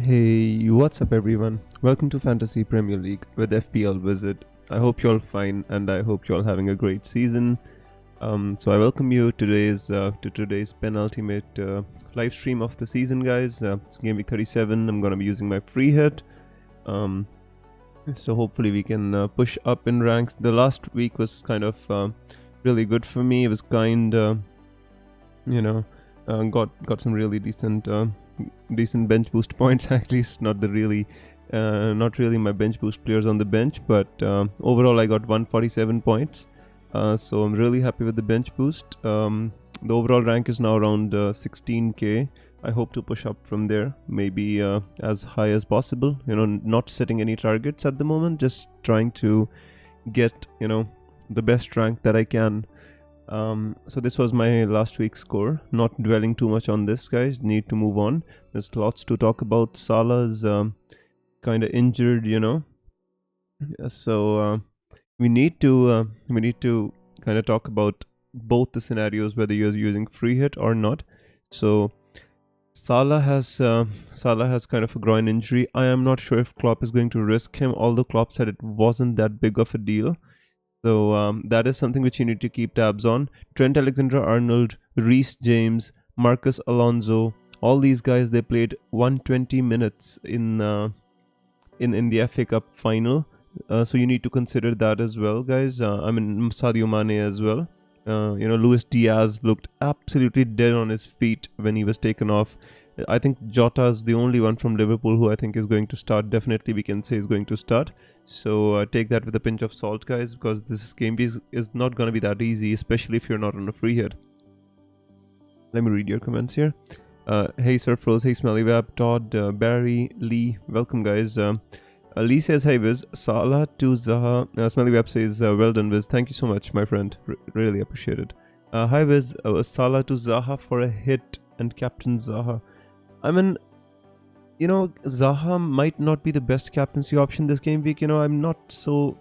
Hey, what's up everyone? Welcome to Fantasy Premier League with FPL Wizard. I hope you're all fine and I hope you're all having a great season. So I welcome you to today's penultimate live stream of the season, guys. It's game week 37. I'm gonna be using my free hit. So hopefully we can push up in ranks. The last week was kind of really good for me. It was got some really decent bench boost points. At least not really my bench boost players on the bench, but overall I got 147 points. So I'm really happy with the bench boost. The overall rank is now around 16k. I hope to push up from there, maybe as high as possible. Not setting any targets at the moment, just trying to get the best rank that I can. So this was my last week's score. Not dwelling too much on this, guys. Need to move on. There's lots to talk about. Salah's kind of injured, So we need to kind of talk about both the scenarios, whether you're using free hit or not. So Salah has kind of a groin injury. I am not sure if Klopp is going to risk him, although Klopp said it wasn't that big of a deal. So that is something which you need to keep tabs on. Trent Alexander-Arnold, Reece James, Marcus Alonso, all these guys, they played 120 minutes in the FA Cup final. So you need to consider that as well, guys. Sadio Mane as well. Luis Diaz looked absolutely dead on his feet when he was taken off. I think Jota is the only one from Liverpool who I think is going to start. Definitely we can say is going to start. So take that with a pinch of salt, guys, because this game is not going to be that easy, especially if you're not on a free hit. Let me read your comments here. Hey Surfrose, hey Smellyweb, Todd, Barry, Lee, welcome guys. Lee says, hey Wiz, Salah to Zaha. Smellyweb says, well done Wiz, thank you so much my friend, really appreciate it. Hi Wiz, Salah to Zaha for a hit and captain Zaha. I mean, Zaha might not be the best captaincy option this game week. I'm not so...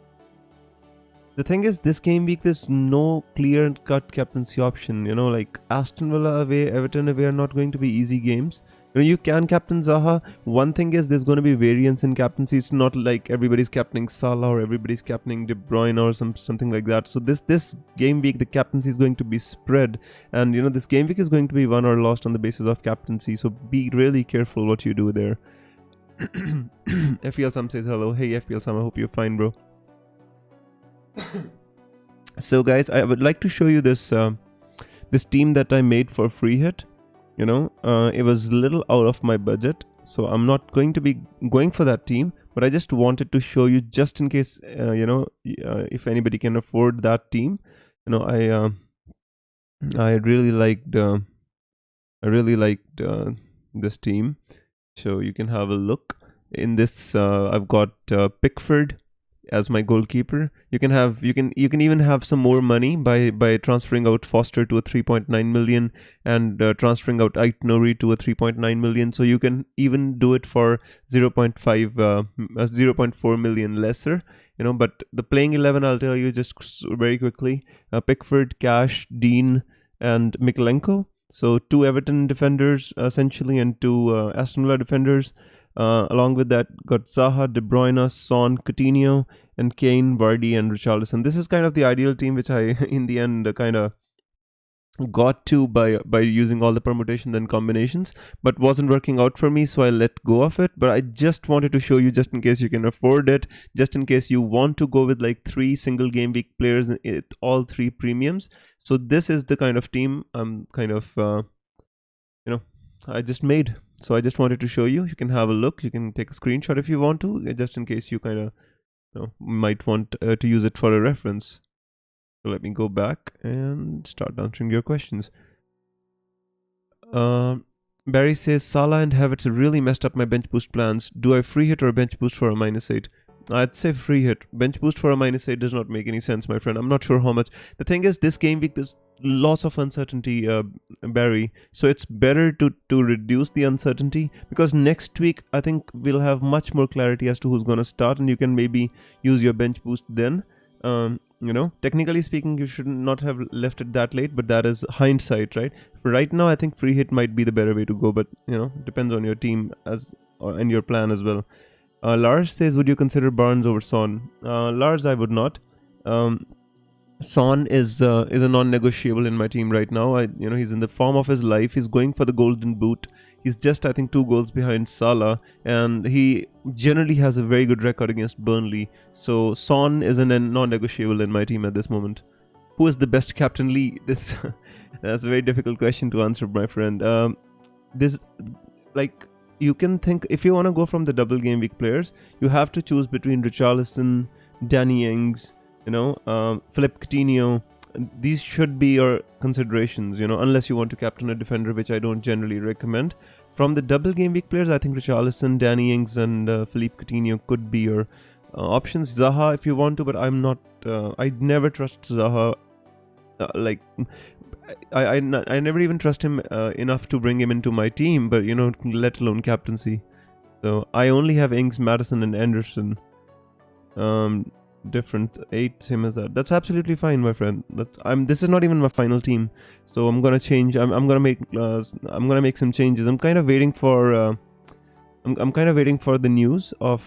The thing is, this game week, there's no clear-cut captaincy option. Like Aston Villa away, Everton away are not going to be easy games. You can captain Zaha. One thing is, there's going to be variance in captaincy. It's not like everybody's captaining Salah or everybody's captaining De Bruyne or something like that. So this game week, the captaincy is going to be spread. And, this game week is going to be won or lost on the basis of captaincy. So be really careful what you do there. FPL Sam says hello. Hey, FPL Sam, I hope you're fine, bro. So, guys, I would like to show you this team that I made for free hit. It was a little out of my budget, so I'm not going to be going for that team, but I just wanted to show you just in case, if anybody can afford that team. I really liked this team, so you can have a look. In this, I've got Pickford as my goalkeeper. You can even have some more money by transferring out Foster to a 3.9 million and transferring out Aït-Nouri to a 3.9 million. So you can even do it for 0.4 million lesser. But the playing 11, I'll tell you just very quickly: Pickford, Cash, Dean, and Mykolenko. So 2 Everton defenders essentially, and 2 Aston Villa defenders. Along with that, got Zaha, De Bruyne, Son, Coutinho, and Kane, Vardy, and Richarlison. This is kind of the ideal team, which I, in the end, kind of got to by using all the permutations and combinations, but wasn't working out for me, so I let go of it. But I just wanted to show you, just in case you can afford it, just in case you want to go with like 3 single game week players, all 3 premiums. So this is the kind of team I'm kind of, I just made. So I just wanted to show you. You can have a look. You can take a screenshot if you want to, just in case you kind of might want to use it for a reference. So let me go back and start answering your questions. Barry says, Salah and Havertz really messed up my bench boost plans. Do I free hit or bench boost for a -8? I'd say free hit. Bench boost for a -8 does not make any sense, my friend. I'm not sure how much. The thing is, this game week, there's lots of uncertainty, Barry. So it's better to reduce the uncertainty, because next week, I think we'll have much more clarity as to who's going to start, and you can maybe use your bench boost then. Technically speaking, you should not have left it that late, but that is hindsight, right? For right now, I think free hit might be the better way to go, but depends on your team and your plan as well. Lars says, would you consider Barnes over Son? Lars, I would not. Son is a non-negotiable in my team right now. He's in the form of his life. He's going for the golden boot. He's just, I think, 2 goals behind Salah, and he generally has a very good record against Burnley. So Son is a non-negotiable in my team at this moment. Who is the best captain, Lee? That's a very difficult question to answer, my friend. You can think, if you want to go from the double game week players, you have to choose between Richarlison, Danny Ings, Philippe Coutinho. These should be your considerations, unless you want to captain a defender, which I don't generally recommend. From the double game week players, I think Richarlison, Danny Ings, and Philippe Coutinho could be your options. Zaha, if you want to, but I'm not. I never trust Zaha. I never even trust him enough to bring him into my team, but let alone captaincy. So I only have Ings, Madison, and Anderson. Different 8, same as that. That's absolutely fine, my friend. This is not even my final team, so I'm gonna change. I'm gonna make some changes. I'm kind of waiting for the news of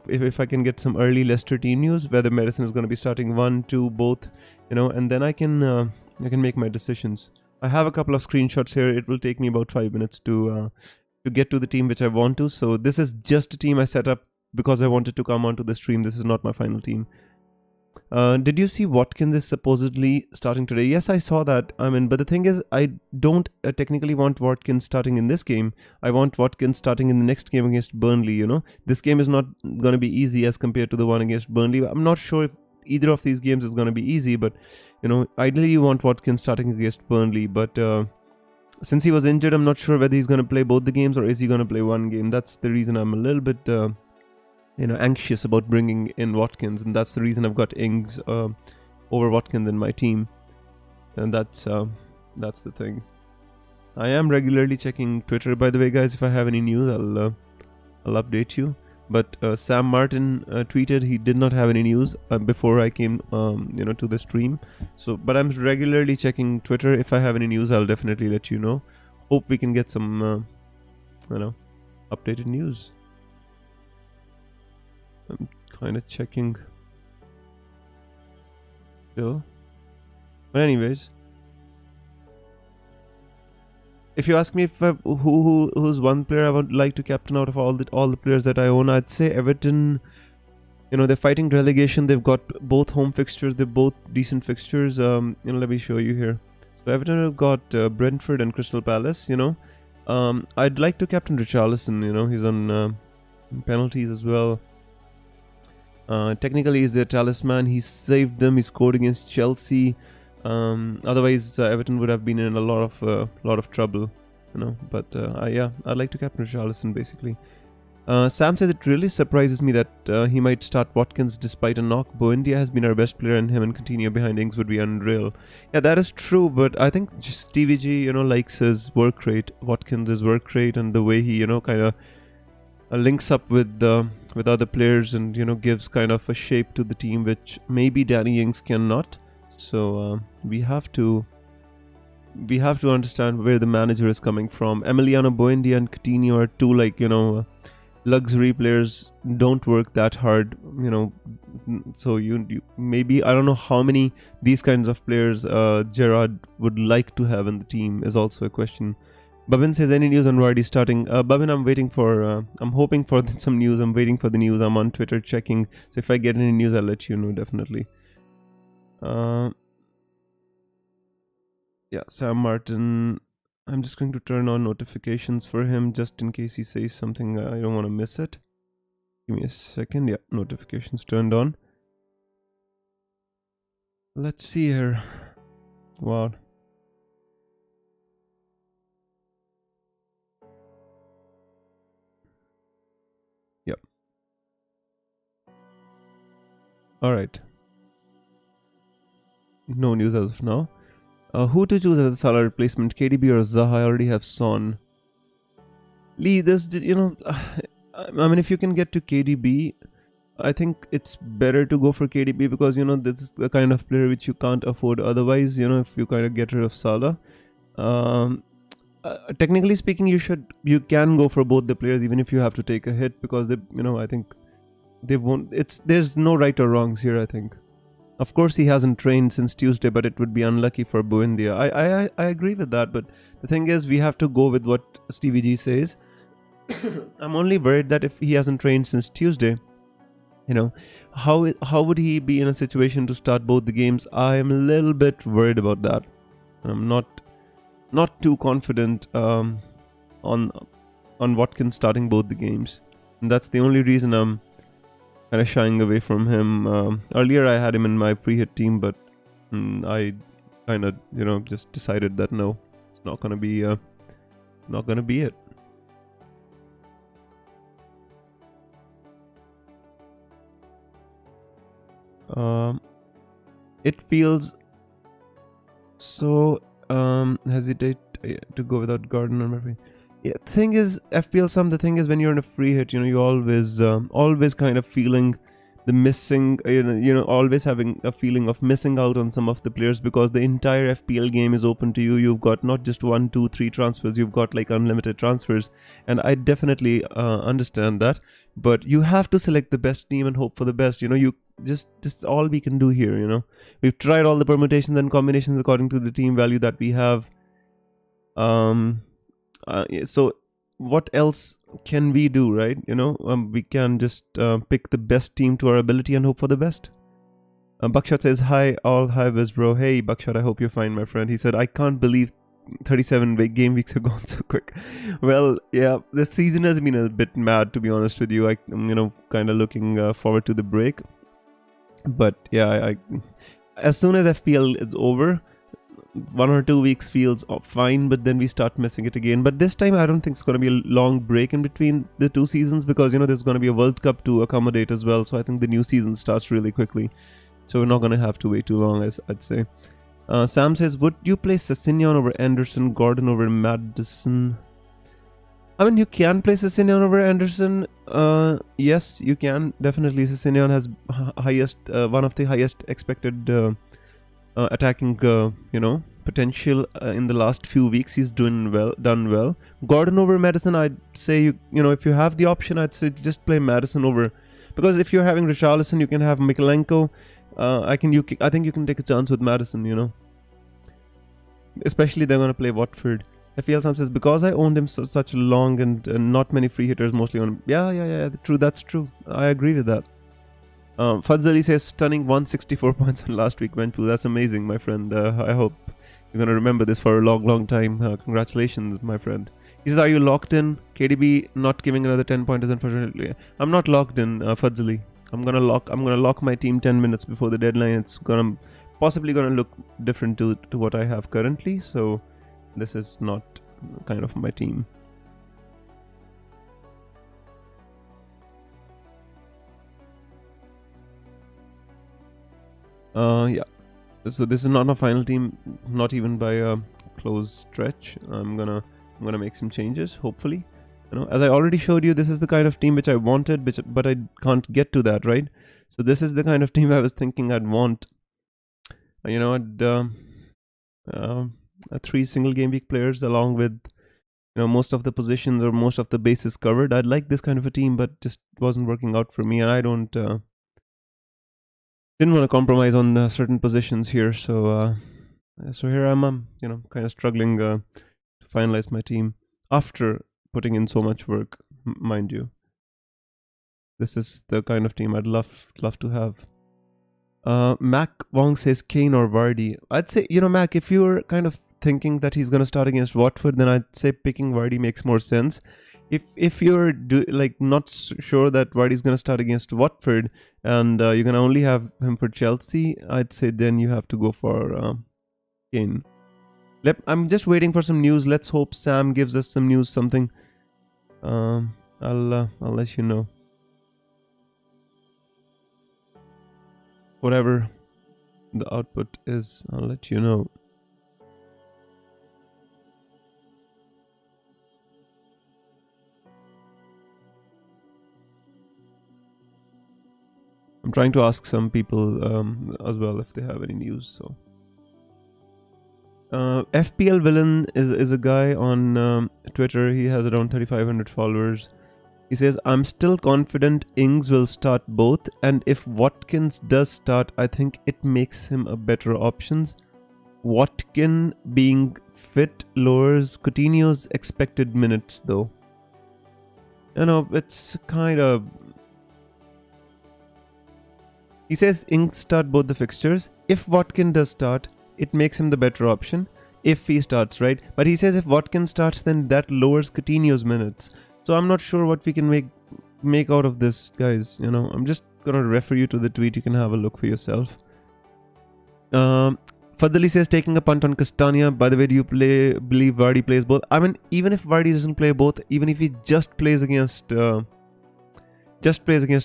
if I can get some early Leicester team news, whether Madison is going to be starting 1, 2, both, and then I can make my decisions. I have a couple of screenshots here. It will take me about 5 minutes to get to the team which I want to. So this is just a team I set up because I wanted to come onto the stream. This is not my final team. Did you see Watkins is supposedly starting today? Yes, I saw that. But the thing is, I don't technically want Watkins starting in this game. I want Watkins starting in the next game against Burnley, This game is not going to be easy as compared to the one against Burnley. I'm not sure if either of these games is going to be easy, but, ideally you want Watkins starting against Burnley. But since he was injured, I'm not sure whether he's going to play both the games or is he going to play one game. That's the reason I'm a little bit... anxious about bringing in Watkins, and that's the reason I've got Ings over Watkins in my team, and that's the thing. I am regularly checking Twitter, by the way, guys. If I have any news, I'll update you. But Sam Martin tweeted he did not have any news before I came to the stream. So, but I'm regularly checking Twitter. If I have any news, I'll definitely let you know. Hope we can get some updated news. I'm kind of checking still. But anyways, if you ask me if who's one player I would like to captain out of all the players that I own, I'd say Everton. They're fighting relegation. They've got both home fixtures. They're both decent fixtures. Let me show you here. So Everton have got Brentford and Crystal Palace. I'd like to captain Richarlison. He's on penalties as well. Technically he's their talisman. He saved them. He scored against Chelsea. Otherwise Everton would have been in a lot of trouble, But I'd like to captain Richarlison basically. Sam says it really surprises me that he might start Watkins despite a knock. Buendia has been our best player, and him and Coutinho behind Ings would be unreal. Yeah, that is true, but I think just TVG, likes his work rate, Watkins' work rate, and the way he, kind of links up with other players and gives kind of a shape to the team which maybe Danny Ings cannot. So we have to understand where the manager is coming from. Emiliano Buendia and Coutinho are two luxury players, don't work that hard, so you maybe, I don't know how many these kinds of players Gerrard would like to have in the team is also a question. Babin says, any news on Vardy starting? Babin, I'm hoping for some news. I'm waiting for the news. I'm on Twitter checking. So if I get any news, I'll let you know, definitely. Sam Martin. I'm just going to turn on notifications for him just in case he says something. I don't want to miss it. Give me a second. Yeah, notifications turned on. Let's see here. Wow. Alright. No news as of now. Who to choose as a Salah replacement? KDB or Zaha? I already have Son. Lee, this, if you can get to KDB, I think it's better to go for KDB because this is the kind of player which you can't afford otherwise. If you kind of get rid of Salah, um, technically speaking, you can go for both the players even if you have to take a hit because I think they won't. There's no right or wrongs here. I think. Of course, he hasn't trained since Tuesday, but it would be unlucky for Buendia. I agree with that, but the thing is, we have to go with what Stevie G says. I'm only worried that if he hasn't trained since Tuesday, how would he be in a situation to start both the games? I am a little bit worried about that. I'm not too confident on Watkins starting both the games, and that's the only reason I'm kind of shying away from him. Earlier, I had him in my free hit team, but I kind of just decided that no, it's not gonna be it. It feels so hesitate to go without Gardner Murphy. Yeah, thing is, FPL Sam. The thing is, when you're in a free hit, you always kind of feeling the missing, always having a feeling of missing out on some of the players because the entire FPL game is open to you. You've got not just 1, 2, 3 transfers. You've got like unlimited transfers, and I definitely understand that. But you have to select the best team and hope for the best. You just all we can do here. We've tried all the permutations and combinations according to the team value that we have. So what else can we do, right? We can just pick the best team to our ability and hope for the best. Buckshot says, hi Viz bro. Hey Buckshot, I hope you're fine, my friend. He said, I can't believe 37 game weeks are gone so quick. Well, yeah, the season has been a bit mad, to be honest with you. I'm kind of looking forward to the break, but yeah, I as soon as FPL is over, 1 or 2 weeks feels fine, but then we start missing it again. But this time I don't think it's going to be a long break in between the 2 seasons because there's going to be a World Cup to accommodate as well, so I think the new season starts really quickly, so we're not going to have to wait too long, as I'd say. Sam says, would you play Sessegnon over Anderson, Gordon over Madison? I mean, you can play Sessegnon over Anderson. Yes, you can. Definitely, Sessegnon has one of the highest expected attacking, potential in the last few weeks. He's done well. Gordon over Madison, I'd say if you have the option, I'd say just play Madison over, because if you're having Richarlison, you can have Mikalenko. I think you can take a chance with Madison. Especially they're gonna play Watford. FPL Sam says, because I owned him such long and not many free hitters mostly on him. Yeah, true, that's true. I agree with that. Fadzali says, stunning 164 points on last week went to. That's amazing, my friend. I hope you're going to remember this for a long time. Congratulations, my friend. He says, are you locked in? KDB not giving another 10 pointers, unfortunately. I'm not locked in, Fadzali. I'm gonna lock my team 10 minutes before the deadline. It's possibly gonna look different to what I have currently, so this is not kind of my team. Yeah. So this is not a final team, not even by a close stretch. I'm gonna make some changes, hopefully. As I already showed you, this is the kind of team which I wanted, but I can't get to that, right? So this is the kind of team I was thinking I'd want. I'd 3 single game week players along with most of the positions or most of the bases covered. I'd like this kind of a team, but just wasn't working out for me, and I didn't want to compromise on certain positions here. So here I'm kind of struggling to finalize my team after putting in so much work, mind you. This is the kind of team I'd love to have. Mac Wong says Kane or Vardy. I'd say, Mac, if you're kind of thinking that he's going to start against Watford, then I'd say picking Vardy makes more sense. If you're not sure that Vardy's going to start against Watford and you're going to only have him for Chelsea, I'd say then you have to go for Kane. I'm just waiting for some news. Let's hope Sam gives us some news, something. I'll let you know. Whatever the output is, I'll let you know. I'm trying to ask some people as well if they have any news. So FPL Villain is a guy on Twitter. He has around 3,500 followers. He says, I'm still confident Ings will start both, and if Watkins does start, I think it makes him a better option. Watkin being fit lowers Coutinho's expected minutes though. You know, it's kind of... He says Ings start both the fixtures. If Watkin does start, it makes him the better option. If he starts, right? But he says if Watkin starts, then that lowers Coutinho's minutes. So I'm not sure what we can make out of this, guys. You know, I'm just gonna refer you to the tweet. You can have a look for yourself. Fadli says taking a punt on Castagna. By the way, do you believe Vardy plays both? I mean, even if Vardy doesn't play both, even if he just plays against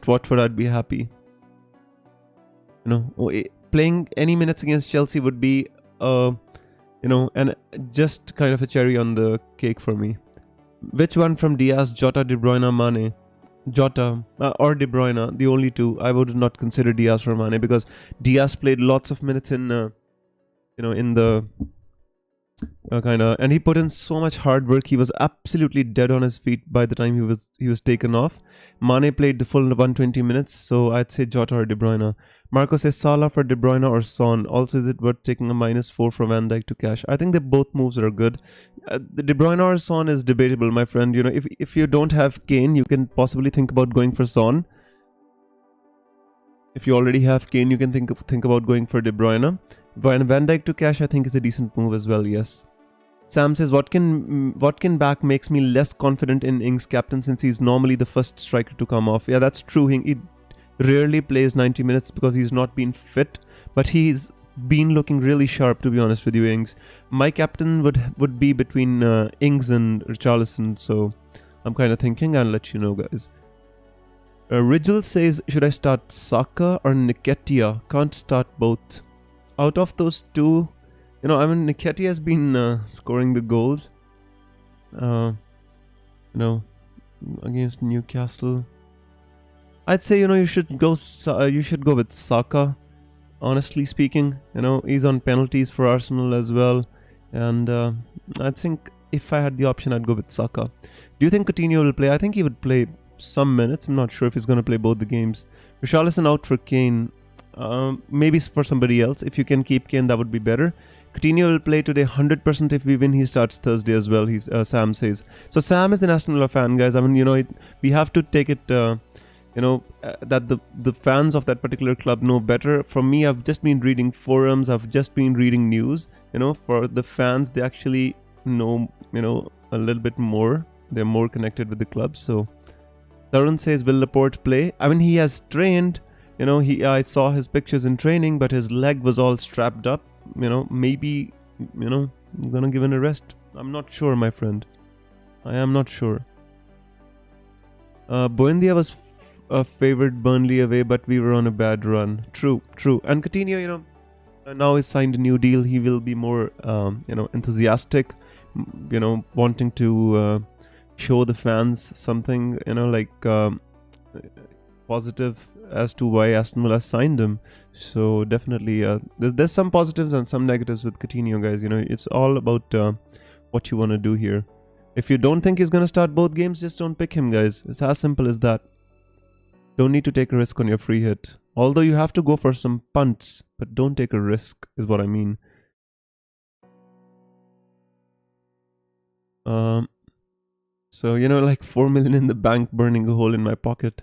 Watford, I'd be happy. You know, playing any minutes against Chelsea would be you know, and just kind of a cherry on the cake for me. Which one from Diaz, Jota, De Bruyne, Mane? Jota or De Bruyne, the only two. I would not consider Diaz or Mane because Diaz played lots of minutes in, you know, in the and he put in so much hard work. He was absolutely dead on his feet by the time he was taken off. Mane played the full 120 minutes, so I'd say Jota or De Bruyne. Marco says Salah for De Bruyne or Son. Also, is it worth taking a -4 from Van Dijk to cash? I think both moves are good. The De Bruyne or Son is debatable, my friend. You know, if you don't have Kane, you can possibly think about going for Son. If you already have Kane, you can think about going for De Bruyne. Van Dijk to cash, I think, is a decent move as well, yes. Sam says, Watkin back makes me less confident in Ings' captain since he's normally the first striker to come off. Yeah, that's true. He rarely plays 90 minutes because he's not been fit, but he's been looking really sharp, to be honest with you, Ings. My captain would be between Ings and Richarlison, so I'm kind of thinking. I'll let you know, guys. Rigel says, should I start Saka or Nketiah? Can't start both. Out of those two, you know, I mean, Nketiah has been scoring the goals. You know, against Newcastle. I'd say, you know, you should go with Saka. Honestly speaking, you know, he's on penalties for Arsenal as well, and I think if I had the option, I'd go with Saka. Do you think Coutinho will play? I think he would play some minutes. I'm not sure if he's going to play both the games. Richarlison out for Kane. Maybe for somebody else. If you can keep Kane, that would be better. Coutinho will play today 100%. If we win, he starts Thursday as well. Sam says. So Sam is an Aston Villa fan, guys. I mean, you know, we have to take it. You know, that the fans of that particular club know better. For me, I've just been reading forums. I've just been reading news. You know, for the fans, they actually know, you know, a little bit more. They're more connected with the club. So Tarun says, will Laporte play? I mean, he has trained. You know, I saw his pictures in training, but his leg was all strapped up. You know, maybe, you know, I'm gonna give him a rest. I'm not sure, my friend. I am not sure. Buendia was favored Burnley away, but we were on a bad run. True. And Coutinho, you know, now he's signed a new deal. He will be more, you know, enthusiastic. You know, wanting to show the fans something. You know, like positive as to why Aston Villa signed him. So definitely there's some positives and some negatives with Coutinho, guys. You know, it's all about what you want to do here. If you don't think he's going to start both games, just don't pick him, guys. It's as simple as that. Don't need to take a risk on your free hit. Although you have to go for some punts, but don't take a risk is what I mean. So, you know, like 4 million in the bank, burning a hole in my pocket.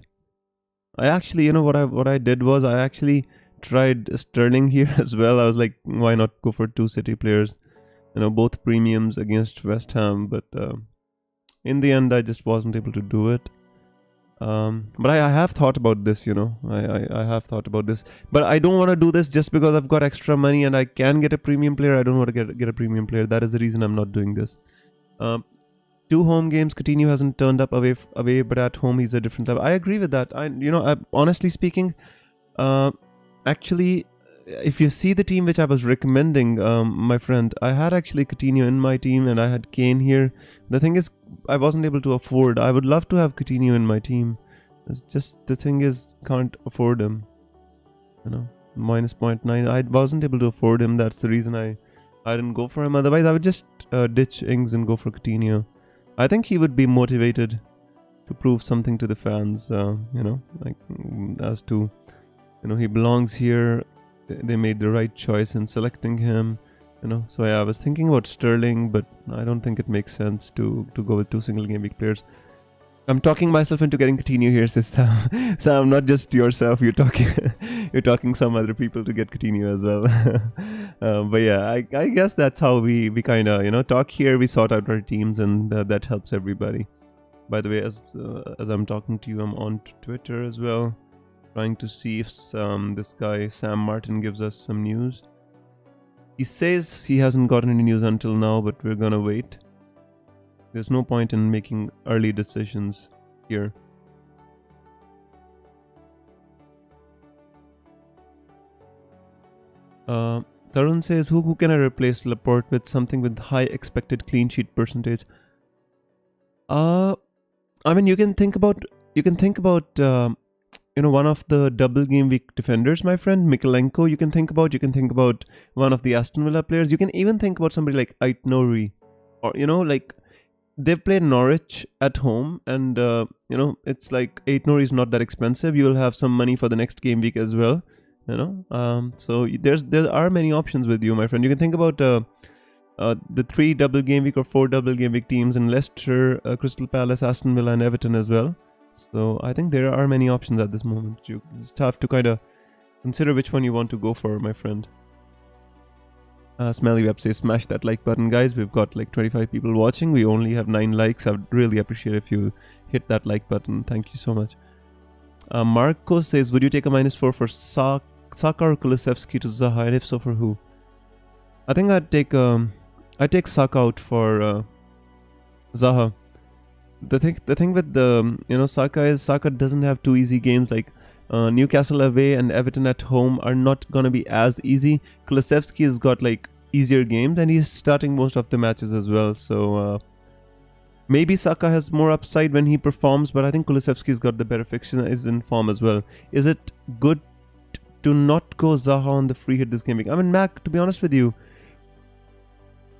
I actually, you know, what I did was I actually tried Sterling here as well. I was like, why not go for 2 City players? You know, both premiums against West Ham. But in the end, I just wasn't able to do it. But I have thought about this, you know. I have thought about this. But I don't want to do this just because I've got extra money and I can get a premium player. I don't want to get a premium player. That is the reason I'm not doing this. 2 home games, Coutinho hasn't turned up away, but at home he's a different level. I agree with that. Honestly speaking, actually, if you see the team which I was recommending, my friend, I had actually Coutinho in my team and I had Kane here. The thing is, I wasn't able to afford. I would love to have Coutinho in my team. It's just the thing is, can't afford him. minus 0.9. I wasn't able to afford him. That's the reason I didn't go for him. Otherwise, I would just ditch Ings and go for Coutinho. I think he would be motivated to prove something to the fans. As to, he belongs here. They made the right choice in selecting him. So yeah, I was thinking about Sterling, but I don't think it makes sense to go with 2 single game week players. I'm talking myself into getting Coutinho here, says Sam. Sam, not just yourself. You're talking some other people to get Coutinho as well. But yeah, I guess that's how we kind of talk here. We sort out our teams, and that helps everybody. By the way, as I'm talking to you, I'm on Twitter as well, trying to see if this guy Sam Martin gives us some news. He says he hasn't gotten any news until now, but we're gonna wait. There's no point in making early decisions here. Tarun says, who can I replace Laporte with? Something with high expected clean sheet percentage. I mean, you can think about one of the double game week defenders, my friend, Mikalenko. You can think about one of the Aston Villa players. You can even think about somebody like Aït-Nouri, or they've played Norwich at home, and it's like Aït-Nouri is not that expensive. You'll have some money for the next game week as well. So there are many options with you, my friend. You can think about the 3 double game week or 4 double game week teams in Leicester, Crystal Palace, Aston Villa, and Everton as well. So I think there are many options at this moment. You just have to kind of consider which one you want to go for, my friend. Smelly Web says, smash that like button, guys. We've got like 25 people watching. We only have 9 likes. I would really appreciate if you hit that like button. Thank you so much. Marco says, would you take a -4 for Saka or Kolasevsky to Zaha? And if so, for who? I think I'd take Saka out for Zaha. The thing with Saka is Saka doesn't have 2 easy games. Like Newcastle away and Everton at home are not gonna be as easy. Kolasevsky has got like easier games, and he's starting most of the matches as well. So maybe Saka has more upside when he performs, but I think Kulusevski's got the better fixture, is in form as well. Is it good to not go Zaha on the free hit this game week? I mean, Mac, to be honest with you,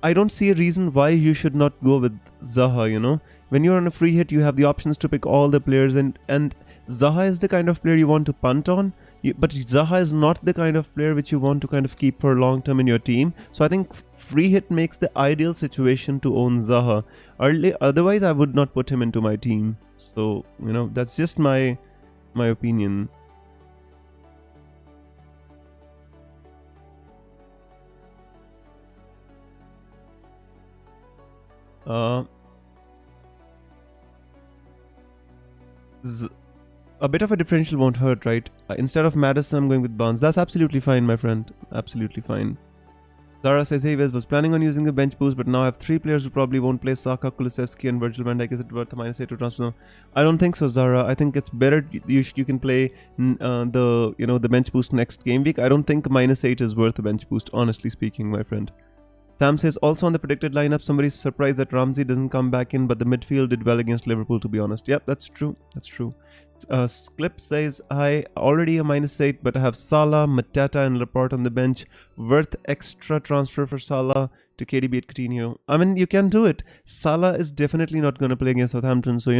I don't see a reason why you should not go with Zaha. When you're on a free hit, you have the options to pick all the players, and Zaha is the kind of player you want to punt on, but Zaha is not the kind of player which you want to kind of keep for long term in your team. So I think free hit makes the ideal situation to own Zaha. Otherwise, I would not put him into my team. So that's just my opinion. A bit of a differential won't hurt, right? Instead of Madison, I'm going with Barnes. That's absolutely fine, my friend. Absolutely fine. Zara says, hey Wes, was planning on using a bench boost, but now I have 3 players who probably won't play: Saka, Kulusevski, and Virgil van Dijk. Is it worth a -8 to transfer? No. I don't think so, Zara. I think it's better you can play the bench boost next game week. I don't think -8 is worth a bench boost, honestly speaking, my friend. Sam says, also on the predicted lineup, somebody's surprised that Ramsey doesn't come back in, but the midfield did well against Liverpool, to be honest. Yep, that's true. That's true. Clip says, I already a -8, but I have Salah, Matata, and Laporte on the bench. Worth extra transfer for Salah to KDB at Coutinho. I mean, you can do it. Salah is definitely not going to play against Southampton, so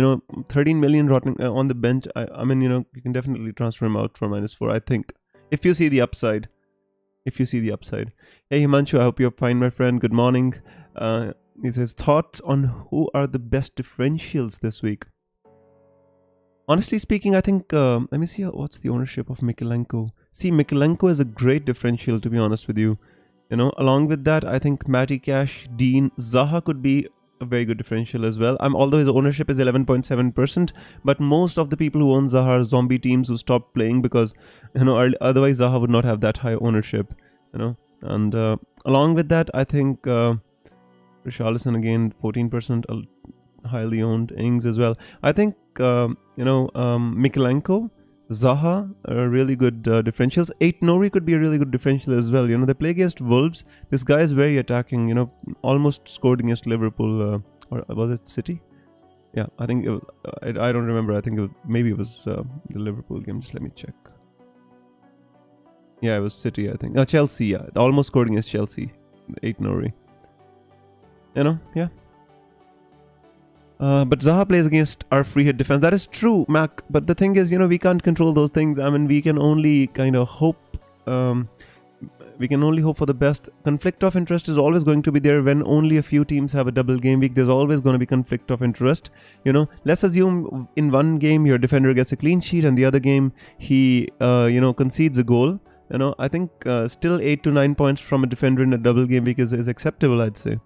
13 million on the bench. I mean, you can definitely transfer him out for -4, I think, if you see the upside. Hey Himanshu, I hope you're fine, my friend. Good morning. He says, thoughts on who are the best differentials this week? Honestly speaking, I think, let me see what's the ownership of Mikalenko. See, Mikalenko is a great differential, to be honest with you. Along with that, I think Matty Cash, Dean, Zaha could be a very good differential as well. Although his ownership is 11.7%, but most of the people who own Zaha are zombie teams who stopped playing because, otherwise Zaha would not have that high ownership, And along with that, I think Richarlison again 14%, highly owned. Ings as well. I think Mikalenko, Zaha are really good differentials. Aït-Nouri could be a really good differential as well. They play against Wolves. This guy is very attacking. Almost scored against Liverpool, or was it City? Yeah, I think it was, I don't remember. I think maybe it was the Liverpool game. Just let me check. Yeah, it was City, I think. Chelsea, yeah. Almost scored against Chelsea. 8-0. Yeah. But Zaha plays against our free hit defense. That is true, Mac. But the thing is, we can't control those things. I mean, we can only kind of hope. We can only hope for the best. Conflict of interest is always going to be there when only a few teams have a double game week. There's always going to be conflict of interest. Let's assume in one game your defender gets a clean sheet and the other game he, concedes a goal. I think still 8 to 9 points from a defender in a double game week is acceptable, I'd say.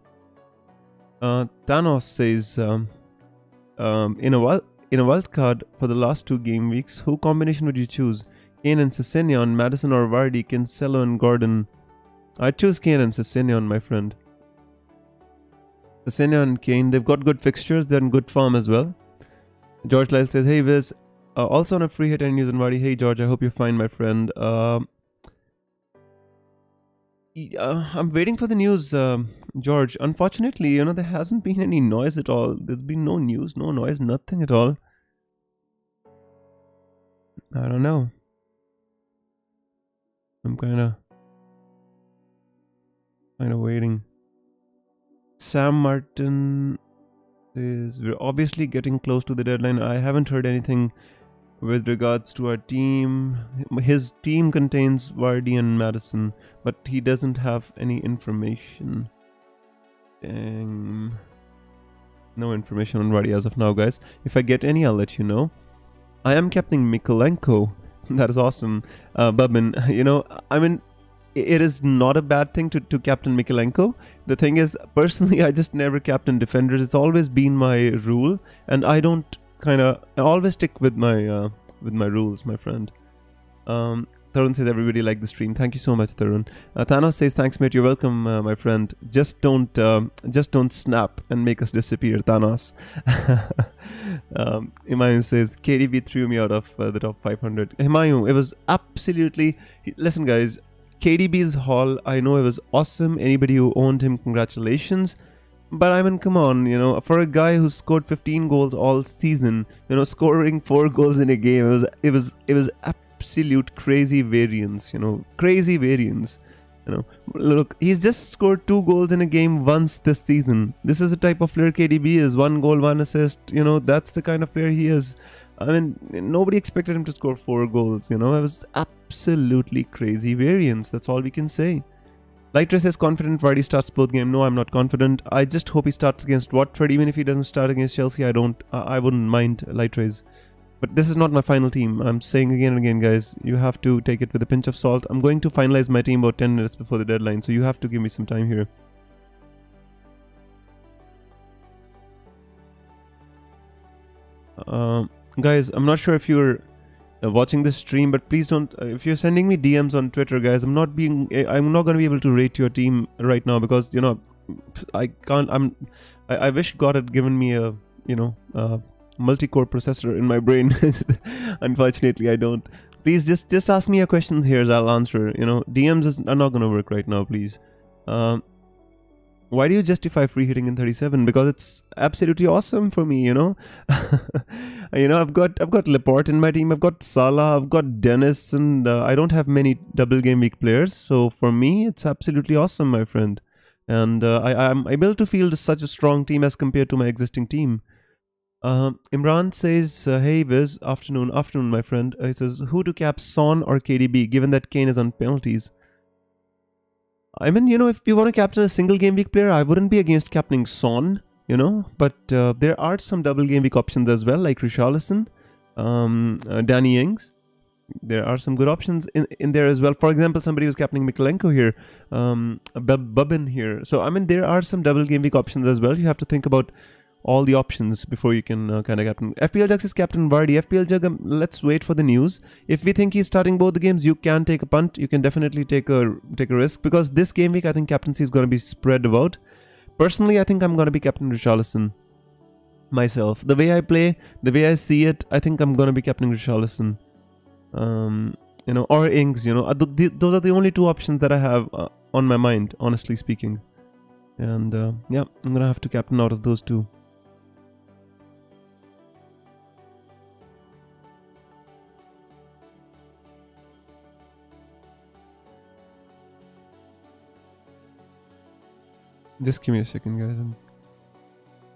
Thanos says, in a wild card for the last 2 game weeks, who combination would you choose? Kane and Sessegnon, Maddison or Vardy, Cancelo and Gordon. I'd choose Kane and Sessegnon, my friend. Sessegnon and Kane, they've got good fixtures, they're in good form as well. George Lyle says, hey Viz, also on a free hit and using Vardy. Hey George, I hope you're fine, my friend. I'm waiting for the news, George. Unfortunately, there hasn't been any noise at all. There's been no news, no noise, nothing at all. I don't know. I'm kind of waiting. Sam Martin says, we're obviously getting close to the deadline. I haven't heard anything with regards to our team. His team contains Vardy and Maddison, but he doesn't have any information. Dang. No information on Vardy as of now, guys. If I get any, I'll let you know. I am captaining Mykolenko. That is awesome. Bubin, I mean, it is not a bad thing to captain Mykolenko. The thing is, personally, I just never captain defenders. It's always been my rule, and I don't I always stick with my rules, my friend. Tarun says everybody liked the stream. Thank you so much, Tarun. Thanos says thanks, mate. You're welcome, my friend. Just don't snap and make us disappear, Thanos. Himayu says KDB threw me out of the top 500. Himayu, it was absolutely. Listen, guys. KDB's haul, I know it was awesome. Anybody who owned him, congratulations. But I mean, come on, for a guy who scored 15 goals all season, scoring 4 goals in a game, it was absolute crazy variance, crazy variance. Look, he's just scored 2 goals in a game once this season. This is the type of player KDB is. 1 goal, 1 assist. That's the kind of player he is. I mean, nobody expected him to score 4 goals. It was absolutely crazy variance. That's all we can say. Lightre says confident Vardy starts both games. No, I'm not confident. I just hope he starts against Watford. Even if he doesn't start against Chelsea, I wouldn't mind Lightre's. But this is not my final team. I'm saying again and again, guys, you have to take it with a pinch of salt. I'm going to finalize my team about 10 minutes before the deadline, so you have to give me some time here. Guys, I'm not sure if you're watching this stream, but please don't. If you're sending me DMs on Twitter, guys, I'm not going to be able to rate your team right now because I can't. I wish God had given me a multi-core processor in my brain. Unfortunately, I don't. Please just ask me your questions here, I'll answer. DMs are not going to work right now. Please. Why do you justify free hitting in 37? Because it's absolutely awesome for me, I've got Laporte in my team, I've got Salah, I've got Dennis, and I don't have many double game week players. So for me, it's absolutely awesome, my friend. And I'm able to field such a strong team as compared to my existing team. Imran says, hey Viz, afternoon, my friend. He says, who to cap, Son or KDB, given that Kane is on penalties? I mean, if you want to captain a single game week player, I wouldn't be against captaining Son, but there are some double game week options as well, like Richarlison, Danny Ings. There are some good options in there as well. For example, somebody was captaining Mykolenko here, Bubin here. So, I mean, there are some double game week options as well. You have to think about all the options before you can kind of captain. FPL Jug is Captain Vardy. FPL Jug, let's wait for the news. If we think he's starting both the games, you can take a punt. You can definitely take a risk because this game week, I think captaincy is going to be spread about. Personally, I think I'm going to be Captain Richarlison myself. The way I play, the way I see it, I think I'm going to be captaining Richarlison. Or Ings, those are the only 2 options that I have on my mind, honestly speaking. And yeah, I'm going to have to captain out of those 2. Just give me a second, guys.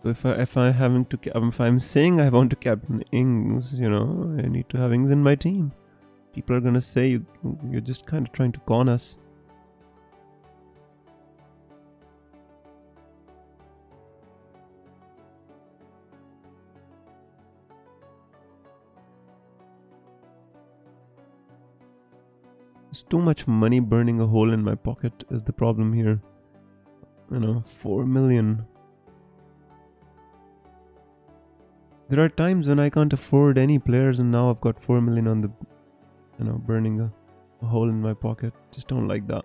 If I'm saying I want to captain Ings, you know, I need to have Ings in my team. People are gonna say you're just kind of trying to con us. There's too much money burning a hole in my pocket is the problem here. You know, 4 million. There are times when I can't afford any players, and now I've got 4 million on the, you know, burning a hole in my pocket. Just don't like that.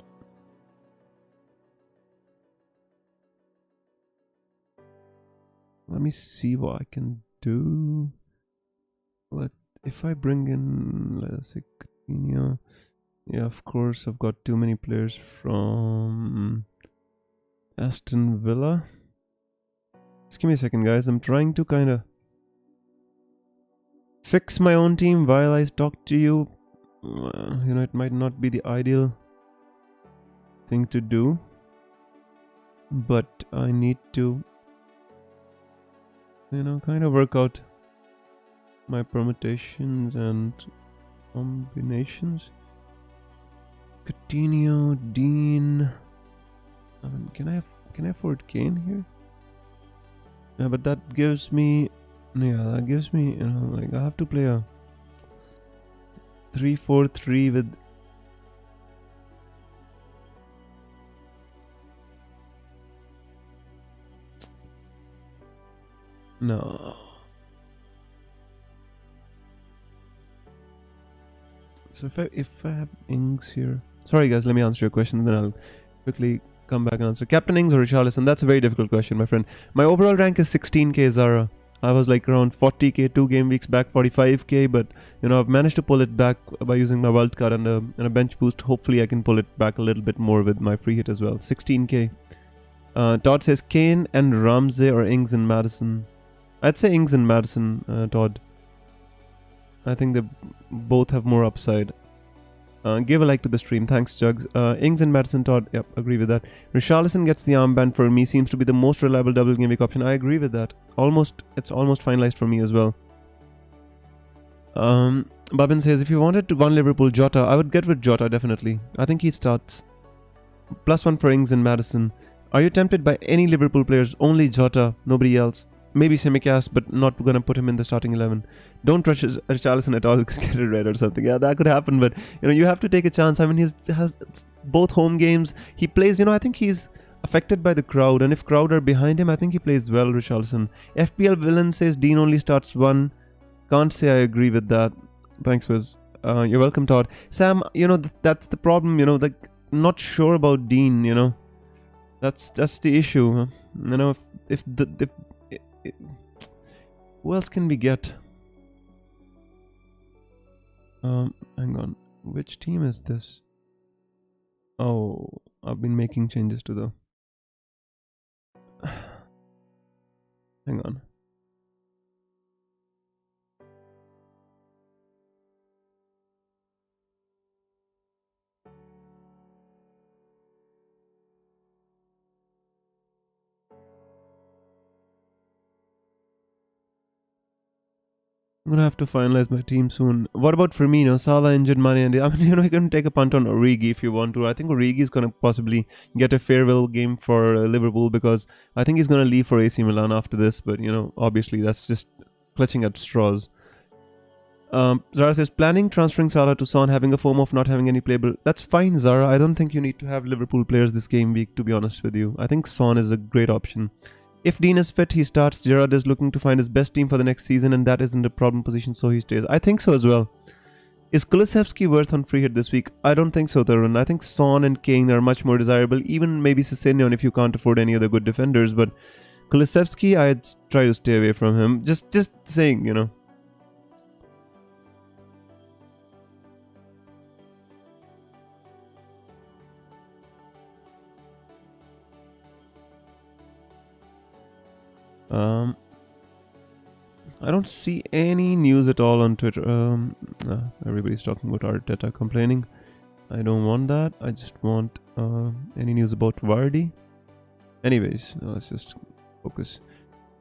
Let me see what I can do. If I bring in, let's say, Coutinho. Yeah, of course, I've got too many players from Aston Villa. Just give me a second, guys. I'm trying to kind of fix my own team while I talk to you. You know, it might not be the ideal thing to do, but I need to, you know, kind of work out my permutations and combinations. Coutinho, Dean. I mean, can I afford Kane here? Yeah, but that gives me, you know, like I have to play a 3-4-3 with no. So if I have Ings here, sorry guys, let me answer your question, then I'll quickly come back and answer. Captain Ings or Richarlison? That's a very difficult question, my friend. My overall rank is 16k, Zara. I was like around 40k 2 game weeks back, 45k, but you know, I've managed to pull it back by using my wildcard and a bench boost. Hopefully I can pull it back a little bit more with my free hit as well. 16k. Todd says Kane and Ramsey or Ings and Madison. I'd say Ings and Madison, Todd. I think they both have more upside. Give a like to the stream. Thanks, Jugs. Ings and Madison, Todd. Yep, agree with that. Richarlison gets the armband for me. Seems to be the most reliable double game week option. I agree with that. It's almost finalized for me as well. Babin says, if you wanted to one Liverpool, Jota, I would get with Jota, definitely. I think he starts. +1 for Ings and Madison. Are you tempted by any Liverpool players? Only Jota, nobody else. Maybe Tsimikas, but not gonna put him in the starting 11. Don't trust Richarlison at all. Get a red or something. Yeah, that could happen, but you know, you have to take a chance. I mean, he has both home games. He plays, you know, I think he's affected by the crowd, and if crowd are behind him, I think he plays well, Richarlison. FPL Villain says Dean only starts 1. Can't say I agree with that. Thanks, Wiz. You're welcome, Todd. Sam, you know, that's the problem, you know, like, not sure about Dean, you know. That's the issue. You know, if who else can we get? Hang on. Which team is this? Oh, I've been making changes to the... Hang on. I'm gonna have to finalize my team soon. What about Firmino? Salah injured, Mane, and I mean, you know, you can take a punt on Origi if you want to. I think Origi is gonna possibly get a farewell game for Liverpool, because I think he's gonna leave for AC Milan after this. But you know, obviously that's just clutching at straws. Zara says, planning transferring Salah to Son, having a FOMO of not having any playable. That's fine, Zara. I don't think you need to have Liverpool players this game week, to be honest with you. I think Son is a great option. If Dean is fit, he starts. Gerrard is looking to find his best team for the next season, and that isn't a problem position, so he stays. I think so as well. Is Kolasevsky worth on free hit this week? I don't think so, Tarun. I think Son and Kane are much more desirable. Even maybe Sessegnon if you can't afford any other good defenders. But Kolasevsky, I'd try to stay away from him. Just saying, you know. I don't see any news at all on Twitter. Everybody's talking about Arteta complaining. I don't want that. I just want any news about Vardy. Anyways, let's just focus.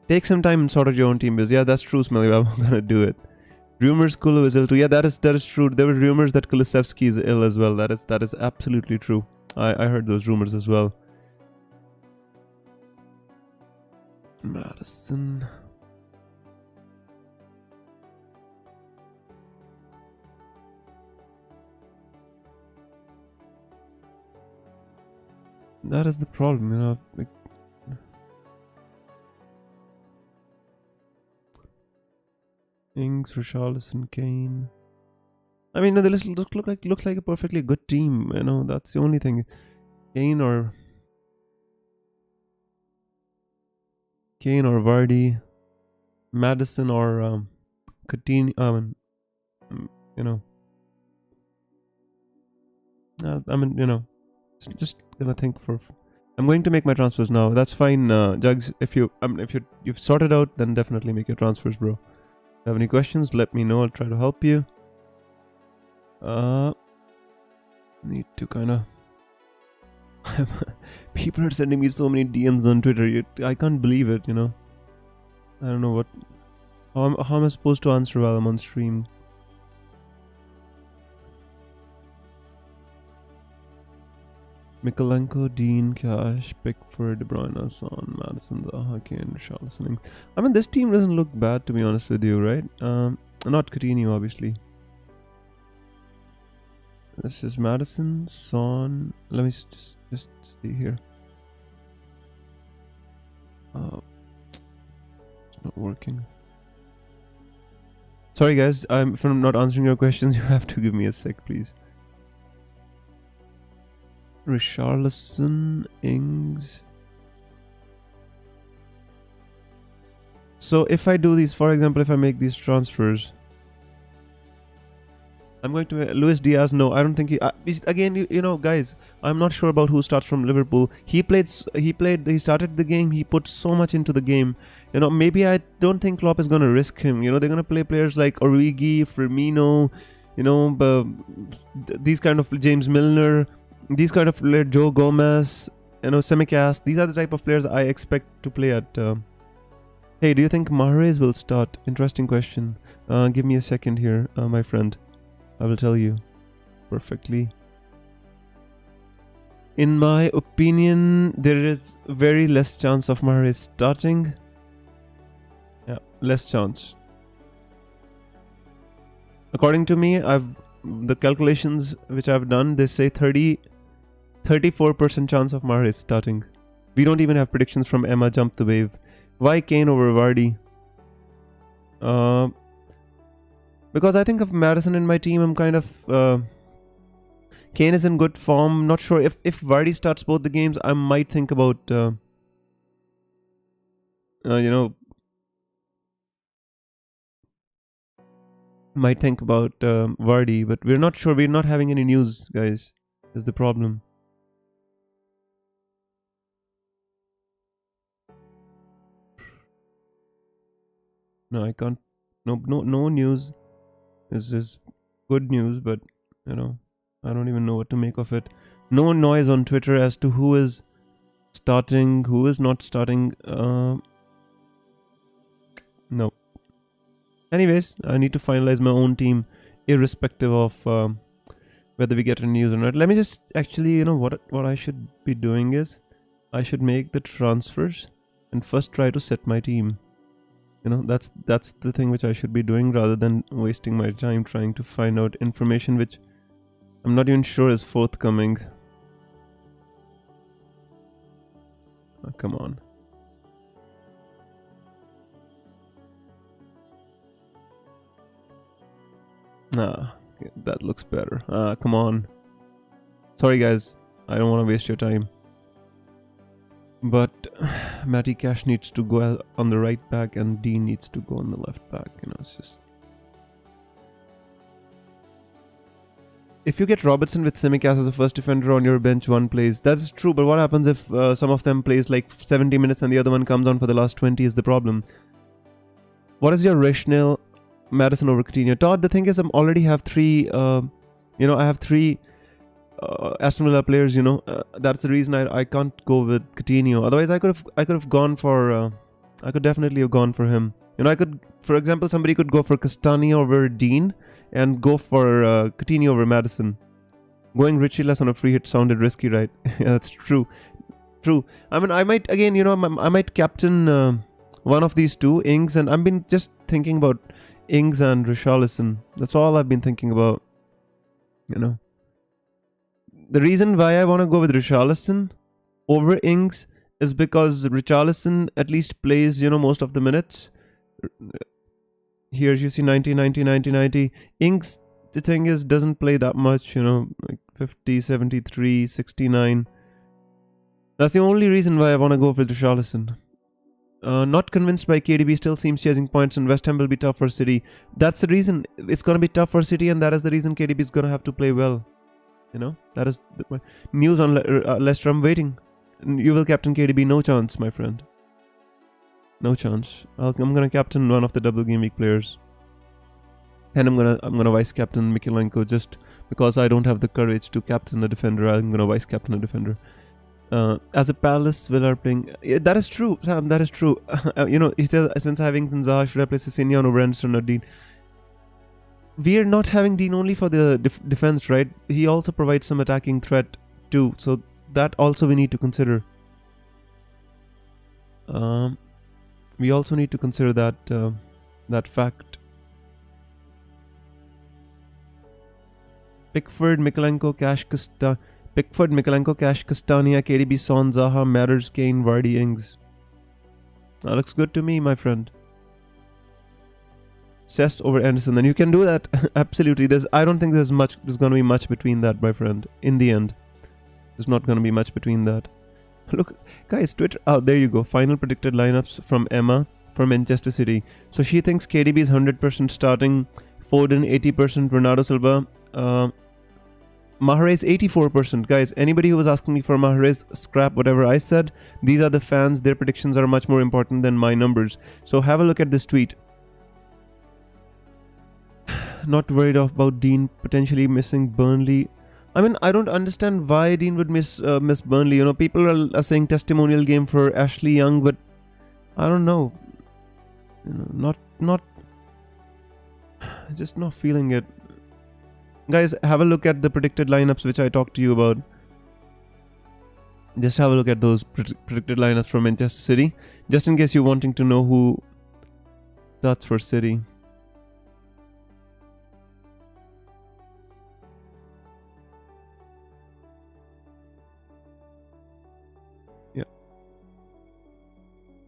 Take some time and sort out your own team biz. Yeah, that's true, Smelly. I'm gonna do it. Rumors Kulu is ill too. Yeah, that is true. There were rumors that Kolasevsky is ill as well. That is absolutely true. I heard those rumors as well. Madison. That is the problem, you know. Like, Ings, Richarlison, Kane. I mean, no, they looks like a perfectly good team. You know, that's the only thing. Kane or Vardy, Madison or Coutinho. You know. I mean, you know, just gonna think for. I'm going to make my transfers now. That's fine, Jugs. If you've sorted out, then definitely make your transfers, bro. Have any questions? Let me know. I'll try to help you. Need to kind of. People are sending me so many DMs on Twitter. I can't believe it. You know. I don't know what. How am I supposed to answer while I'm on stream? Mikalenko, Dean, Cash, Pickford, De Bruyne, Son, Madison, Zaha, Kane, Richarlison. I mean, this team doesn't look bad, to be honest with you, right? Not Coutinho, obviously. This is Madison, Son. Let me just see here. It's not working. Sorry, guys. If I'm not answering your questions, you have to give me a sec, please. Richarlison, Ings. So if I do these, for example, if I make these transfers, I'm going to Luis Diaz. No, I don't think he. Again, you know, guys, I'm not sure about who starts from Liverpool. He started the game. He put so much into the game. You know, maybe I don't think Klopp is going to risk him. You know, they're going to play players like Origi, Firmino. You know, these kind of James Milner. These kind of players, Joe Gomez, you know, Tsimikas. These are the type of players I expect to play at. Hey, do you think Mahrez will start? Interesting question. Give me a second here, my friend. I will tell you perfectly. In my opinion, there is very less chance of Mahrez starting. Yeah, less chance. According to me, the calculations which I've done, they say 34% chance of Mahrez starting. We don't even have predictions from Emma Jump the Wave. Why Kane over Vardy? Because I think of Madison in my team, I'm kind of... Kane is in good form. Not sure if Vardy starts both the games, I might think about... you know... Might think about Vardy, but we're not sure. We're not having any news, guys. Is the problem. No, I can't. No news. This is good news, but you know, I don't even know what to make of it. No noise on Twitter as to who is starting, who is not starting. No. Anyways, I need to finalize my own team, irrespective of whether we get any news or not. Let me just actually, you know, what I should be doing is, I should make the transfers and first try to set my team. You know, that's the thing which I should be doing, rather than wasting my time trying to find out information which I'm not even sure is forthcoming. Oh, come on. Nah, that looks better. Come on. Sorry guys, I don't want to waste your time. But Matty Cash needs to go on the right back and Dean needs to go on the left back. You know, it's just... If you get Robertson with Tsimikas as a first defender on your bench, one plays. That's true, but what happens if some of them plays like 70 minutes and the other one comes on for the last 20 is the problem. What is your rationale? Madison over Coutinho. Todd, the thing is I already have three... I have three Aston Villa players, that's the reason I can't go with Coutinho. Otherwise, I could have gone for I could definitely have gone for him. I could, for example, somebody could go for Castagna over Dean and go for Coutinho over Madison. Going Richie-less on a free hit sounded risky, right? Yeah, that's true. True. I mean, I might again, I might captain one of these two, Ings, and I've been just thinking about Ings and Richarlison. That's all I've been thinking about. The reason why I want to go with Richarlison over Ings is because Richarlison at least plays, most of the minutes. Here you see 90, 90, 90, 90. Ings, the thing is, doesn't play that much, like 50, 73, 69. That's the only reason why I want to go with Richarlison. Not convinced by KDB, still seems chasing points, and West Ham will be tough for City. That's the reason. It's going to be tough for City, and that is the reason KDB is going to have to play well. That is the news on Leicester. I'm waiting. You will captain KDB? No chance, my friend. No chance. I'm going to captain one of the double game week players. And I'm gonna vice captain Mykolenko just because I don't have the courage to captain a defender. I'm gonna vice captain a defender. As a Palace, Villa are playing. Yeah, that is true, Sam. That is true. He says, since having Zaha, should I play Sessegnon over Anderson or Dean? We are not having Dean only for the defense, right? He also provides some attacking threat too. So that also we need to consider. We also need to consider that fact. Pickford, Mykolenko, Castagna, KDB, Son, Zaha, Matters, Kane, Vardy, Ings. That looks good to me, my friend. Cess over Anderson, then you can do that. Absolutely. I don't think there's going to be much between that, my friend. In the end, there's not going to be much between that. Look, guys, Twitter. Oh, there you go. Final predicted lineups from Emma from Manchester City. So she thinks KDB is 100% starting, Foden 80%, Bernardo Silva. Mahrez 84%. Guys, anybody who was asking me for Mahrez, scrap whatever I said. These are the fans. Their predictions are much more important than my numbers. So have a look at this tweet. Not worried about Dean potentially missing Burnley. I mean, I don't understand why Dean would miss Burnley. People are saying testimonial game for Ashley Young, but I don't know. Not just not feeling it. Guys, have a look at the predicted lineups which I talked to you about. Just have a look at those predicted lineups from Manchester City, just in case you're wanting to know who starts for City. Yeah.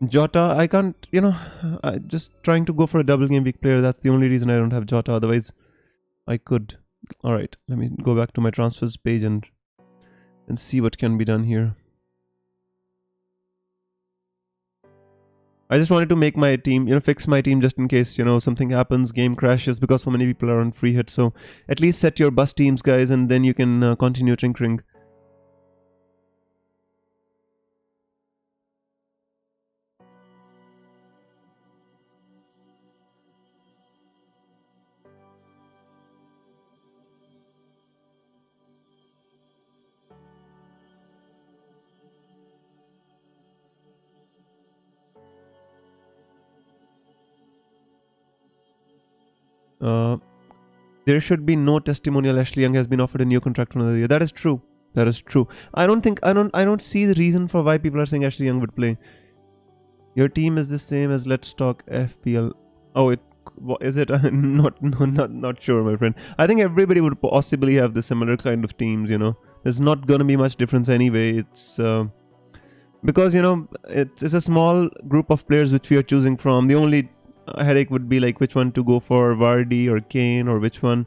Jota, I can't, I'm just trying to go for a double game week player. That's the only reason I don't have Jota. Otherwise, I could. Alright, let me go back to my transfers page and see what can be done here. I just wanted to make my team, fix my team just in case, something happens, game crashes because so many people are on free hit. So at least set your bus teams, guys, and then you can continue tinkering. There should be no testimonial. Ashley Young has been offered a new contract for another year. That is true. That is true. I don't see the reason for why people are saying Ashley Young would play. Your team is the same as Let's Talk FPL. Oh, is it? Not sure, my friend. I think everybody would possibly have the similar kind of teams. There's not gonna be much difference anyway. It's because it's a small group of players which we are choosing from. The only headache would be like which one to go for, Vardy or Kane, or which one,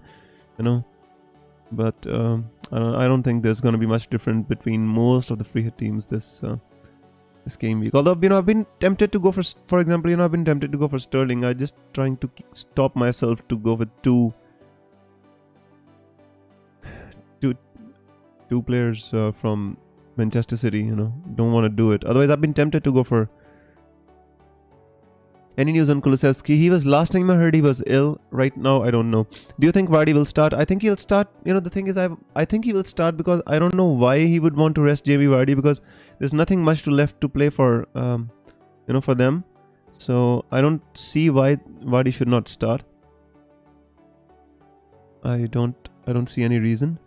but I don't think there's going to be much different between most of the free hit teams this game week. Although I've been tempted to go for example, I've been tempted to go for Sterling. I'm just trying to stop myself to go with two players from Manchester City. Don't want to do it. Otherwise, I've been tempted to go for Any news on Kolasevsky? He was, last time I heard he was ill. Right now, I don't know. Do you think Vardy will start? I think he'll start. You know, the thing is, I think he will start because I don't know why he would want to rest JB Vardy, because there's nothing much to left to play for, you know, for them. So I don't see why Vardy should not start. I don't see any reason.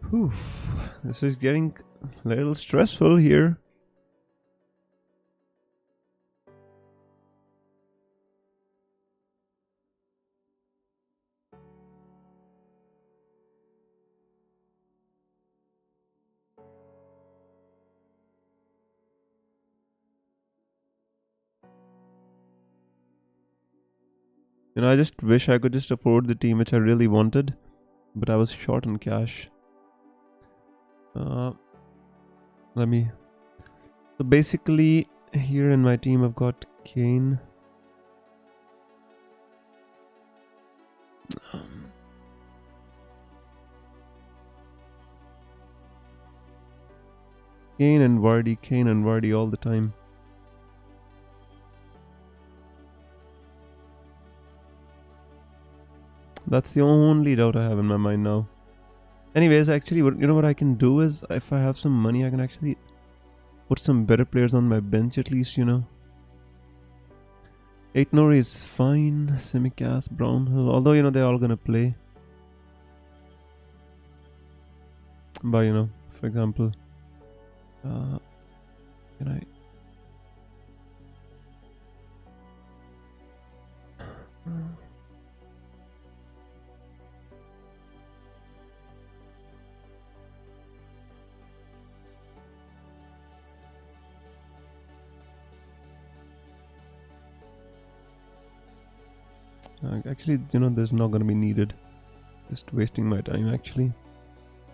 Whew. This is getting a little stressful here. You know, I just wish I could just afford the team which I really wanted, but I was short on cash. So basically, here in my team, I've got Kane. Kane and Vardy all the time. That's the only doubt I have in my mind now. Anyways, actually, you know what I can do is, if I have some money, I can actually put some better players on my bench at least, you know. 8 Nori is fine. Simicast, Brownhill, although, you know, they're all gonna play. But, you know, for example, can I... actually, you know, there's not gonna be needed. Just wasting my time, actually.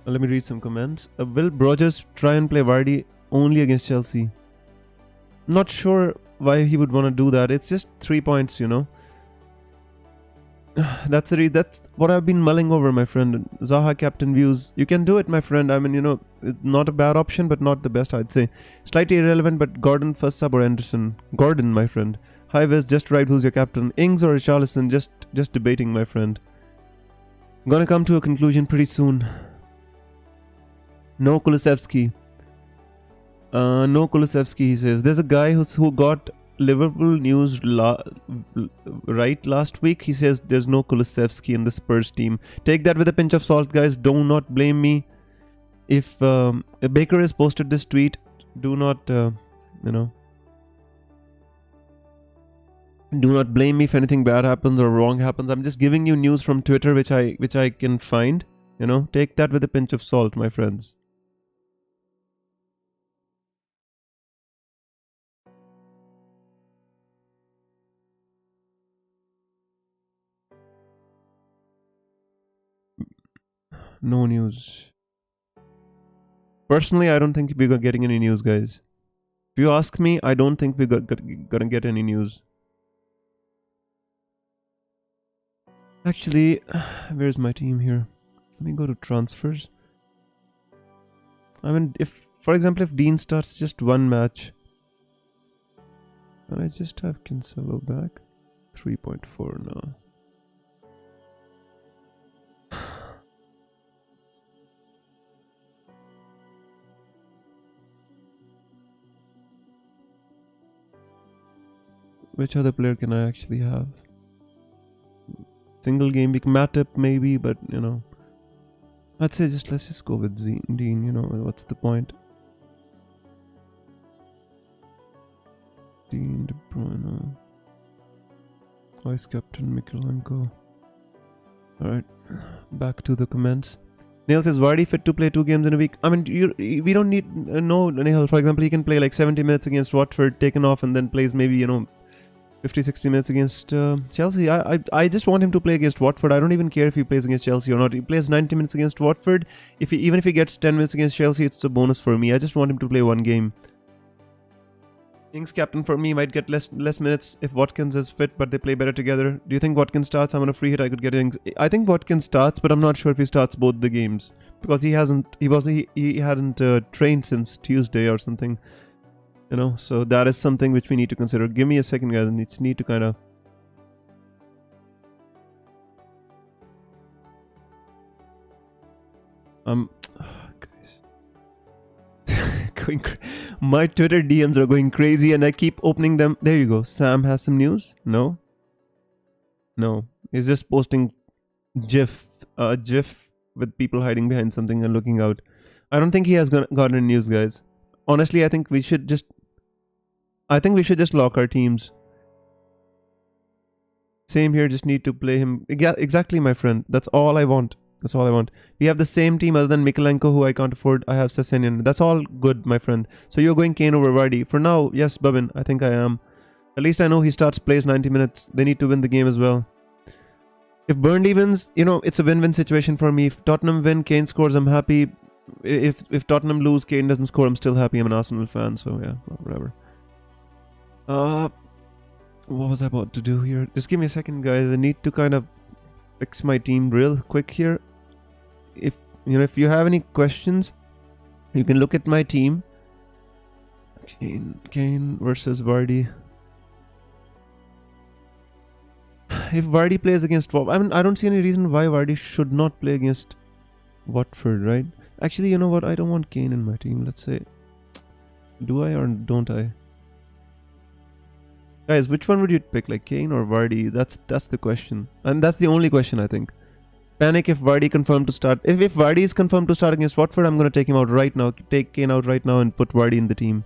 Let me read some comments. Will Brogers try and play Vardy only against Chelsea? Not sure why he would want to do that. It's just 3 points, you know. That's what I've been mulling over, my friend. Zaha captain views. You can do it, my friend. I mean, you know, not a bad option, but not the best, I'd say. Slightly irrelevant, but Gordon first sub or Anderson? Gordon, my friend. Hi Wes, just right, who's your captain? Ings or Richarlison? Just debating, my friend. I'm gonna come to a conclusion pretty soon. No Kolasevsky. No Kolasevsky, he says. There's a guy who got Liverpool news right last week. He says there's no Kolasevsky in the Spurs team. Take that with a pinch of salt, guys. Do not blame me. If Baker has posted this tweet, do not, you know, do not blame me if anything bad happens or wrong happens. I'm just giving you news from Twitter which I can find. You know, take that with a pinch of salt, my friends. No news. Personally, I don't think we're getting any news, guys. If you ask me, I don't think we're gonna get any news. Actually, where's my team here? Let me go to transfers. I mean, if, for example, if Dean starts just one match, can I just have Cancelo back? 3.4 now. Which other player can I actually have? Single game week, Matip maybe, but you know, I'd say let's just go with Dean. You know, what's the point? Dean, De Bruyne, Vice Captain Mikalenko. Alright, back to the comments. Neil says, Vardy fit to play 2 games in a week. I mean, we don't need no Neil. For example, he can play like 70 minutes against Watford, taken off, and then plays maybe, you know, 50-60 minutes against Chelsea. I just want him to play against Watford. I don't even care if he plays against Chelsea or not. He plays 90 minutes against Watford. Even if he gets 10 minutes against Chelsea, it's a bonus for me. I just want him to play 1 game. King's captain for me might get less minutes if Watkins is fit, but they play better together. Do you think Watkins starts? I'm on a free hit. I could get Ings. I think Watkins starts, but I'm not sure if he starts both the games because he hadn't trained since Tuesday or something. You know, so that is something which we need to consider. Give me a second, guys. I need to kind of. Going my Twitter DMs are going crazy and I keep opening them. There you go. Sam has some news. No, he's just posting gif with people hiding behind something and looking out. I don't think he has gotten any news, guys. Honestly, I think we should just lock our teams. Same here, just need to play him. Exactly, my friend. That's all I want. We have the same team other than Mikolenko, who I can't afford. I have Sessenian. That's all good, my friend. So you're going Kane over Vardy. For now, yes, Babin, I think I am. At least I know he plays 90 minutes. They need to win the game as well. If Burnley wins, you know, it's a win-win situation for me. If Tottenham win, Kane scores, I'm happy. If Tottenham lose, Kane doesn't score, I'm still happy. I'm an Arsenal fan, so yeah, whatever. What was I about to do here? Just give me a second, guys. I need to kind of fix my team real quick here. If you have any questions, you can look at my team. Kane versus Vardy. If Vardy plays against I don't see any reason why Vardy should not play against Watford, right? Actually, you know what? I don't want Kane in my team. Let's say, do I or don't I? Guys, which one would you pick, like Kane or Vardy? That's the question, and that's the only question, I think. Panic if Vardy confirmed to start. If Vardy is confirmed to start against Watford, I'm gonna take him out right now. Take Kane out right now and put Vardy in the team.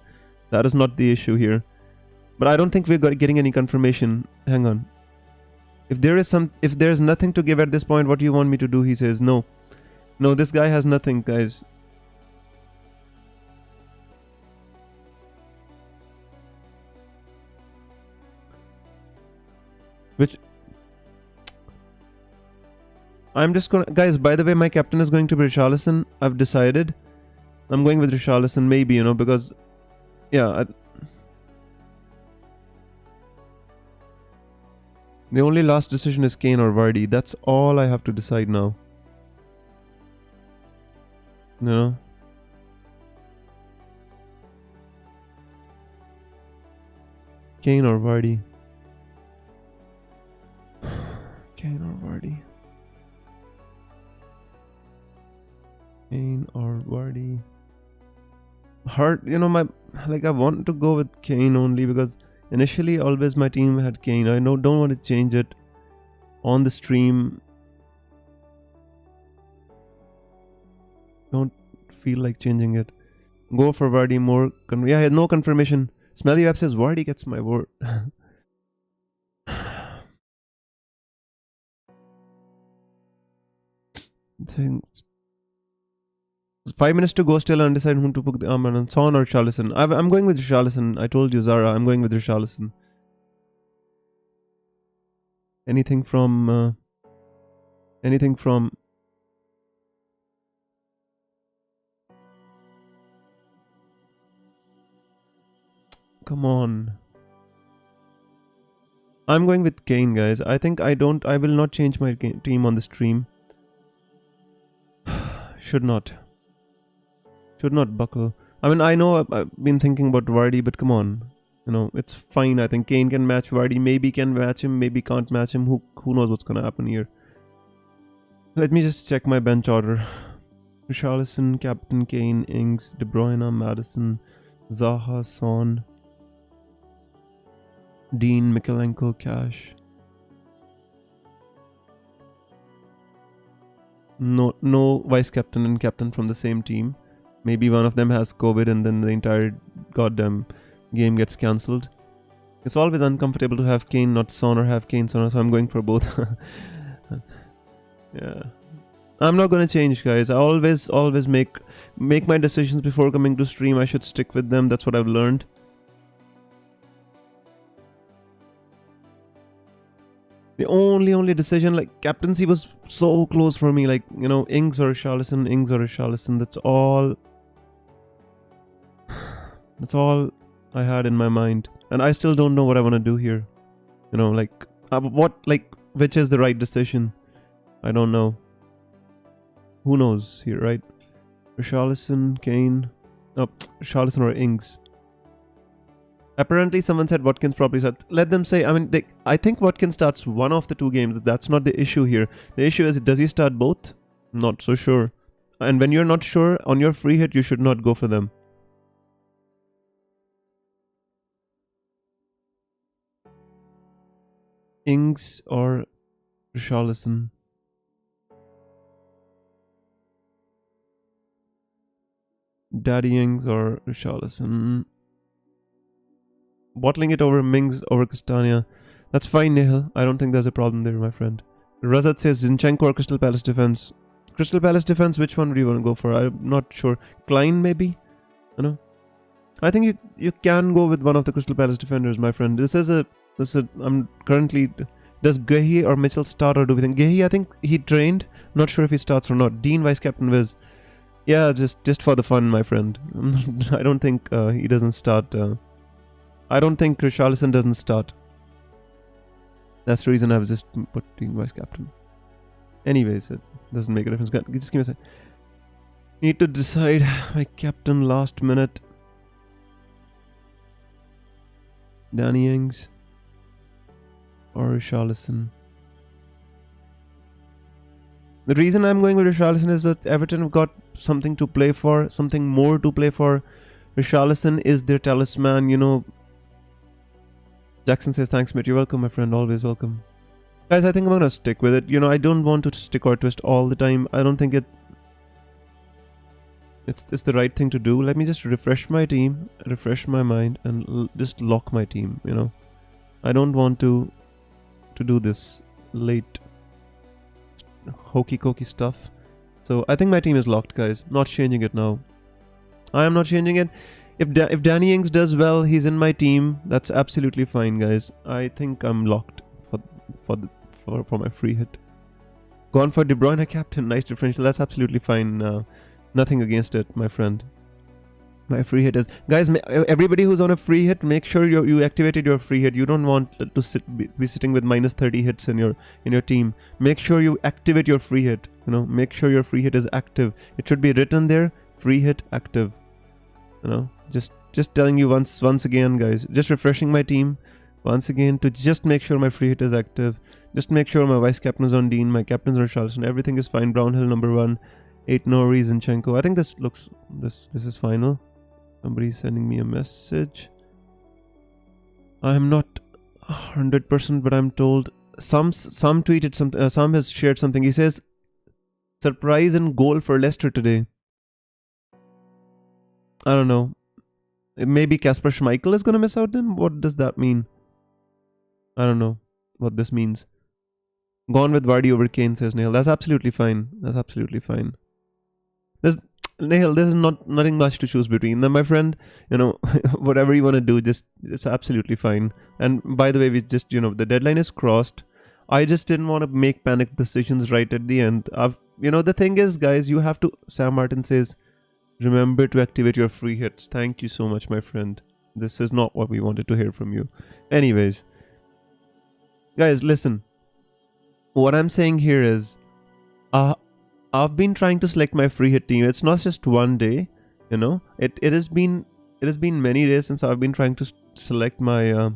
That is not the issue here. But I don't think we're getting any confirmation. Hang on. If there's nothing to give at this point, what do you want me to do? He says no. No, this guy has nothing, guys. Which I'm just gonna, guys, by the way, my captain is going to be Richarlison. I've decided I'm going with Richarlison, maybe, you know, because yeah, the only last decision is Kane or Vardy. That's all I have to decide now. You know, Kane or Vardy. Kane or Vardy. Kane or Vardy. Hard, you know, I want to go with Kane only because initially always my team had Kane. I don't want to change it on the stream. Don't feel like changing it. Go for Vardy more. Yeah, no confirmation. Smelly Web says Vardy gets my vote. Things. 5 minutes to go, still undecided whom to put the armband on. Son or Richarlison? I'm going with Richarlison. I told you, Zara. I'm going with Richarlison. Anything from... Come on. I'm going with Kane, guys. I think I will not change my team on the stream. Should not buckle. I mean, I know I've been thinking about Vardy, but come on. You know, it's fine. I think Kane can match Vardy. Maybe can match him, maybe can't match him. Who knows what's gonna happen here. Let me just check my bench order. Richarlison, Captain Kane, Ings, De Bruyne, Madison, Zaha, Son, Dean, Mikolenko, Cash. No vice captain and captain from the same team. Maybe one of them has COVID and then the entire goddamn game gets cancelled. It's always uncomfortable to have Kane, not Son, or have Kane, Son, so I'm going for both. Yeah. I'm not gonna change, guys. I always make my decisions before coming to stream. I should stick with them. That's what I've learned. The only decision, like captaincy, was so close for me. Like, you know, Ings or Richarlison. That's all. That's all I had in my mind, and I still don't know what I want to do here. You know, like which is the right decision? I don't know. Who knows here, right? Richarlison, Kane, Richarlison or Ings. Apparently, someone said Watkins probably starts. Let them say. I mean, I think Watkins starts one of the 2 games. That's not the issue here. The issue is, does he start both? Not so sure. And when you're not sure on your free hit, you should not go for them. Ings or Richarlison? Daddy Ings or Richarlison? Bottling it over Mings over Castagna. That's fine, Nihal. I don't think there's a problem there, my friend. Razat says Zinchenko or Crystal Palace defense. Crystal Palace defense, which one do you want to go for? I'm not sure. Klein, maybe? You know? I think you can go with one of the Crystal Palace defenders, my friend. I'm currently... Does Gehi or Mitchell start, or do we think... Gehi, I think he trained. Not sure if he starts or not. Dean, Vice Captain Viz. Yeah, just for the fun, my friend. I don't think he doesn't start. I don't think Richarlison doesn't start. That's the reason I was just putting Vice Captain. Anyways, it doesn't make a difference. Just give me a sec. Need to decide my captain last minute. Danny Ings or Richarlison. The reason I'm going with Richarlison is that Everton have got something to play for, something more to play for. Richarlison is their talisman, you know. Jackson says, thanks, mate. You're welcome, my friend. Always welcome. Guys, I think I'm going to stick with it. You know, I don't want to stick or twist all the time. I don't think it's the right thing to do. Let me just refresh my team, refresh my mind, and just lock my team, you know. I don't want to do this late hokey-cokey stuff. So I think my team is locked, guys. Not changing it now. I am not changing it. If Danny Ings does well, he's in my team. That's absolutely fine, guys. I think I'm locked for my free hit. Gone for De Bruyne captain. Nice differential. That's absolutely fine. Nothing against it, my friend. My free hit is... Guys, everybody who's on a free hit, make sure you activated your free hit. You don't want to be sitting with minus 30 hits in your team. Make sure you activate your free hit. You know, make sure your free hit is active. It should be written there, free hit active. You know, just telling you once again, guys. Just refreshing my team once again to just make sure my free hit is active. Just make sure my vice captain is on Dean, my captains are Richarlison. Everything is fine. Brownhill number 1, 8 Nori, Zinchenko. I think this is final. Somebody's sending me a message. I am not 100%, but I'm told some tweeted something. Sam has shared something. He says, surprise and goal for Leicester today. I don't know. Maybe Kasper Schmeichel is going to miss out then? What does that mean? I don't know what this means. Gone with Vardy over Kane, says Nihal. That's absolutely fine. That's absolutely fine. Nihal, there's nothing much to choose between them, my friend. You know, whatever you want to do, it's absolutely fine. And by the way, we just, you know, the deadline is crossed. I just didn't want to make panic decisions right at the end. You know, the thing is, guys, you have to... Sam Martin says, remember to activate your free hits. Thank you so much, my friend. This is not what we wanted to hear from you. Anyways. Guys, listen. What I'm saying here is... I've been trying to select my free hit team. It's not just one day, you know. It has been many days since I've been trying to select my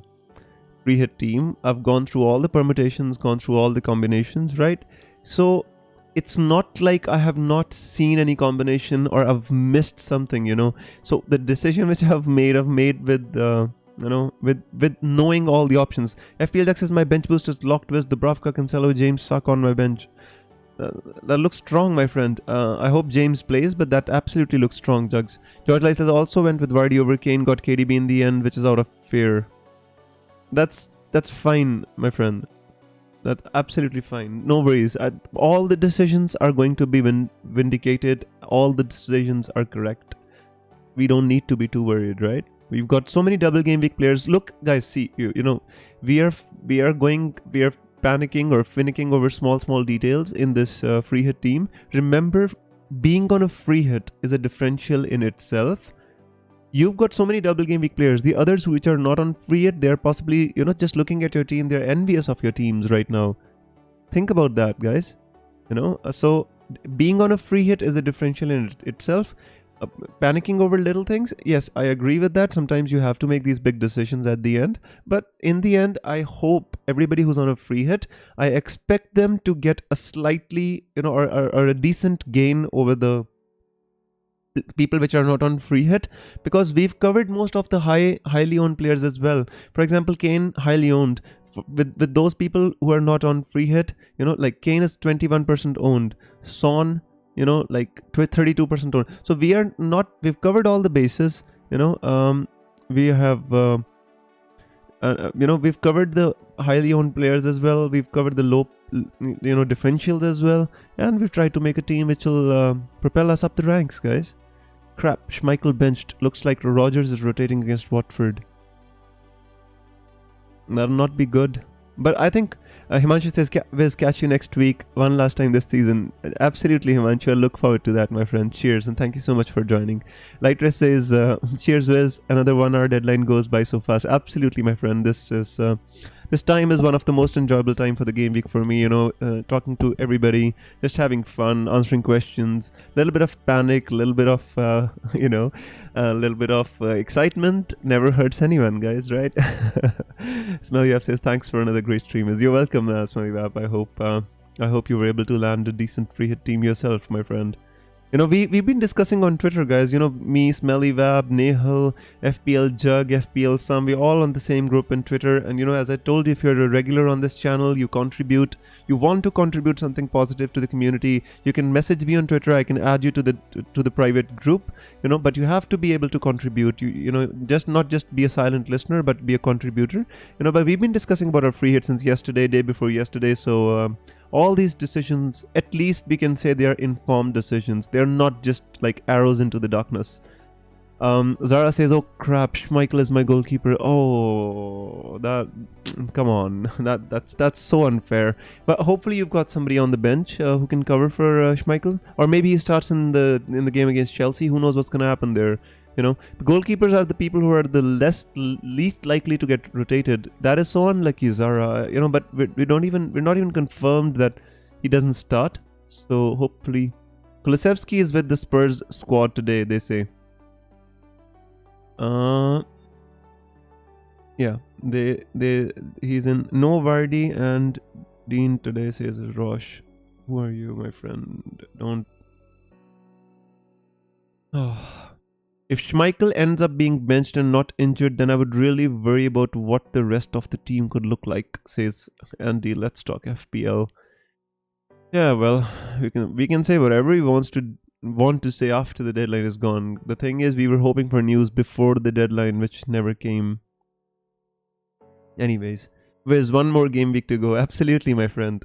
free hit team. I've gone through all the permutations, gone through all the combinations, right? So it's not like I have not seen any combination or I've missed something, you know. So the decision which I've made with you know, with knowing all the options. FPL Jack says my bench boost is locked with Dubravka, Cancelo, James Suck on my bench. That looks strong, my friend. I hope James plays, but that absolutely looks strong, Jugs. George Lytle also went with Vardy over Kane, got KDB in the end, which is out of fear. That's fine, my friend. That's absolutely fine. No worries. All the decisions are going to be vindicated. All the decisions are correct. We don't need to be too worried, right? We've got so many double game week players. Look, guys, see, you know, we are panicking or finicking over small details in this free hit team. Remember, being on a free hit is a differential in itself. You've got so many double game week players. The others which are not on free hit, they're possibly, you know, just looking at your team, they're envious of your teams right now. Think about that, guys. You know, so being on a free hit is a differential in itself. panicking over little things. Yes, I agree with that. Sometimes you have to make these big decisions at the end. But in the end, I hope everybody who's on a free hit, I expect them to get a slightly, or a decent gain over the people which are not on free hit, because we've covered most of the highly owned players as well. For example, Kane, highly owned. With those people who are not on free hit, like Kane is 21% owned, Son, like 32% owned. So we've covered all the bases. We have we've covered the highly owned players as well. We've covered the low differentials as well, and we've tried to make a team which will propel us up the ranks, guys. Crap, Schmeichel benched. Looks like Rodgers is rotating against Watford. That'll not be good. But I think Himanshu says, Wiz, catch you next week. One last time this season. Absolutely, Himanshu. I look forward to that, my friend. Cheers, and thank you so much for joining. Lightress says, cheers, Wiz. Another 1 hour deadline goes by so fast. Absolutely, my friend. This time is one of the most enjoyable time for the game week for me, talking to everybody, just having fun, answering questions, a little bit of panic, a little bit of, excitement. Never hurts anyone, guys, right? Smellyap says, thanks for another great stream. You're welcome, Smellyap. I hope you were able to land a decent free hit team yourself, my friend. We've been discussing on Twitter, guys. Me, Smelly Wab, Nehal, FPL Jug, FPL Sam, we're all on the same group in Twitter. And as I told you, if you're a regular on this channel, you want to contribute something positive to the community, you can message me on Twitter. I can add you to the private group. But you have to be able to contribute. Just not just be a silent listener, but be a contributor. But we've been discussing about our free hit since yesterday, day before yesterday. So all these decisions, at least we can say they are informed decisions. They're not just like arrows into the darkness. Zara says, oh crap, Schmeichel is my goalkeeper. Oh, come on. That's so unfair. But hopefully you've got somebody on the bench who can cover for Schmeichel. Or maybe he starts in the game against Chelsea. Who knows what's going to happen there. The goalkeepers are the people who are the least likely to get rotated. That is so unlucky, Zara. But we're not even confirmed that he doesn't start. So hopefully, Kolasevsky is with the Spurs squad today, they say. Yeah, he's in no Vardy and Dean today, says Rosh. Who are you, my friend? Don't. Oh. If Schmeichel ends up being benched and not injured, then I would really worry about what the rest of the team could look like, says Andy. Let's talk FPL. Yeah, well, we can say whatever we want to say after the deadline is gone. The thing is, we were hoping for news before the deadline, which never came. Anyways, there's one more game week to go. Absolutely, my friend.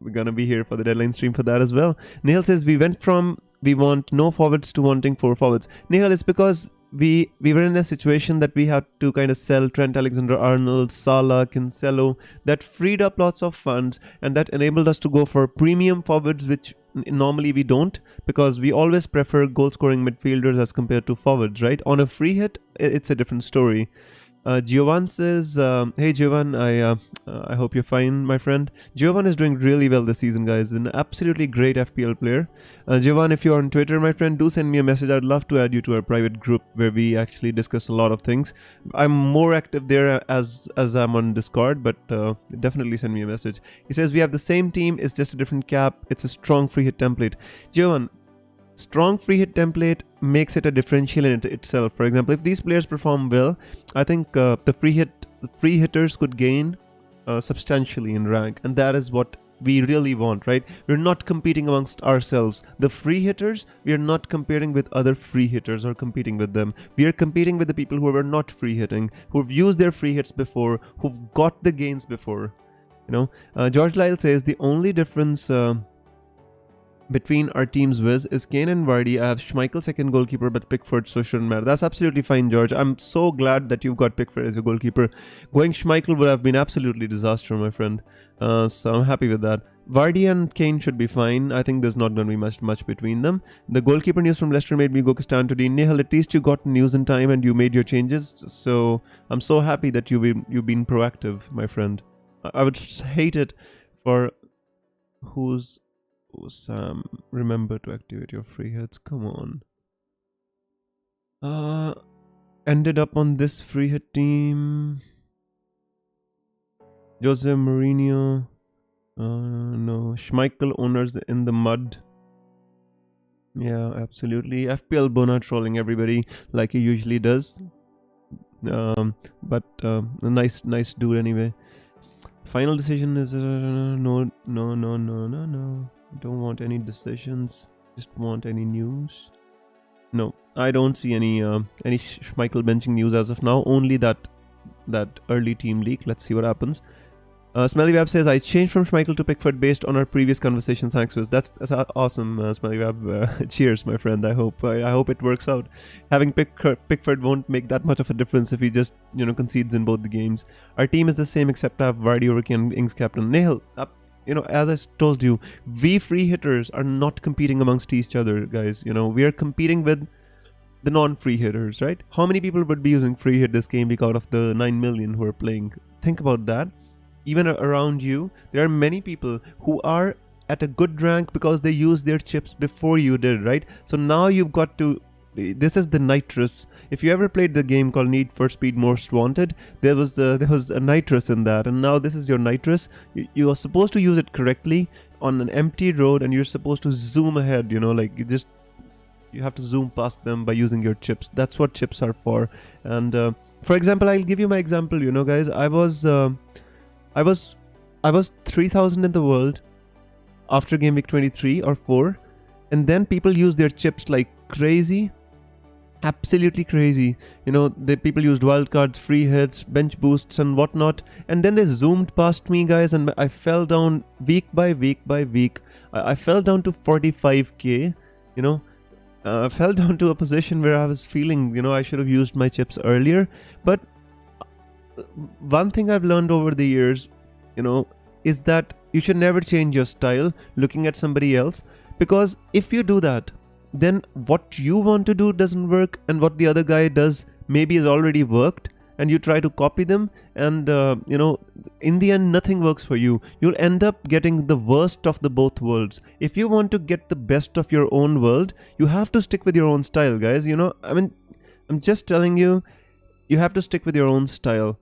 We're gonna be here for the deadline stream for that as well. Neil says we went from we want no forwards to wanting 4 forwards. Nihal, it's because we were in a situation that we had to kind of sell Trent Alexander-Arnold, Salah, Cancelo. That freed up lots of funds, and that enabled us to go for premium forwards, which normally we don't, because we always prefer goal-scoring midfielders as compared to forwards, right? On a free hit, it's a different story. Giovan says, hey Giovan, I hope you're fine, my friend. Giovan is doing really well this season, guys. An absolutely great FPL player. Giovan, if you're on Twitter, my friend, do send me a message. I'd love to add you to our private group where we actually discuss a lot of things. I'm more active there as I'm on Discord, but definitely send me a message. He says, we have the same team, it's just a different cap. It's a strong free hit template. Giovan, strong free hit template makes it a differential in itself. For example, if these players perform well, I think the free hitters could gain substantially in rank, and that is what we really want, right? We're not competing amongst ourselves. The free hitters, we are not comparing with other free hitters or competing with them. We are competing with the people who are not free hitting, who've used their free hits before, who've got the gains before. George Lyle says the only difference between our teams is Kane and Vardy. I have Schmeichel second goalkeeper, but Pickford, so shouldn't matter. That's absolutely fine, George. I'm so glad that you've got Pickford as your goalkeeper. Going Schmeichel would have been absolutely disaster, my friend. So I'm happy with that. Vardy and Kane should be fine. I think there's not going to be much between them. The goalkeeper news from Leicester made me go stand today. Nihal, at least you got news in time and you made your changes. So I'm so happy that you've been proactive, my friend. I would hate it for Sam, remember to activate your free hits. Come on. Ended up on this free hit team. Jose Mourinho. No. Schmeichel owners in the mud. Yeah, absolutely. FPL Bona trolling everybody like he usually does. But a nice dude anyway. Final decision is no. Don't want any decisions. Just want any news. No, I don't see any Schmeichel benching news as of now. Only that early team leak. Let's see what happens. Smelly Web says, I changed from Schmeichel to Pickford based on our previous conversation. Thanks, Wiz. That's awesome, Smelly Web. Cheers, my friend. I hope it works out. Having Pickford won't make that much of a difference if he just concedes in both the games. Our team is the same except I have Vardy over Kane, Ings captain. Nihil. As I told you, we free hitters are not competing amongst each other, guys. We are competing with the non-free hitters, right? How many people would be using free hit this game week out of the 9 million who are playing? Think about that. Even around you, there are many people who are at a good rank because they used their chips before you did, right? So now you've got to... This is the nitrous. If you ever played the game called Need for Speed Most Wanted, there was a nitrous in that, and now this is your nitrous. You are supposed to use it correctly on an empty road, and you're supposed to zoom ahead. You have to zoom past them by using your chips. That's what chips are for. And for example, I'll give you my example. Guys, I was 3000 in the world after game week 23 or 4, and then people used their chips like crazy, absolutely crazy. People used wildcards, free hits, bench boosts and whatnot, and then they zoomed past me, guys, and I fell down week by week by week. I fell down to 45k, I fell down to a position where I was feeling, I should have used my chips earlier. But one thing I've learned over the years, is that you should never change your style looking at somebody else, because if you do that, then what you want to do doesn't work, and what the other guy does maybe has already worked, and you try to copy them, and in the end nothing works for you. You'll end up getting the worst of the both worlds. If you want to get the best of your own world, you have to stick with your own style, guys. I'm just telling you, you have to stick with your own style.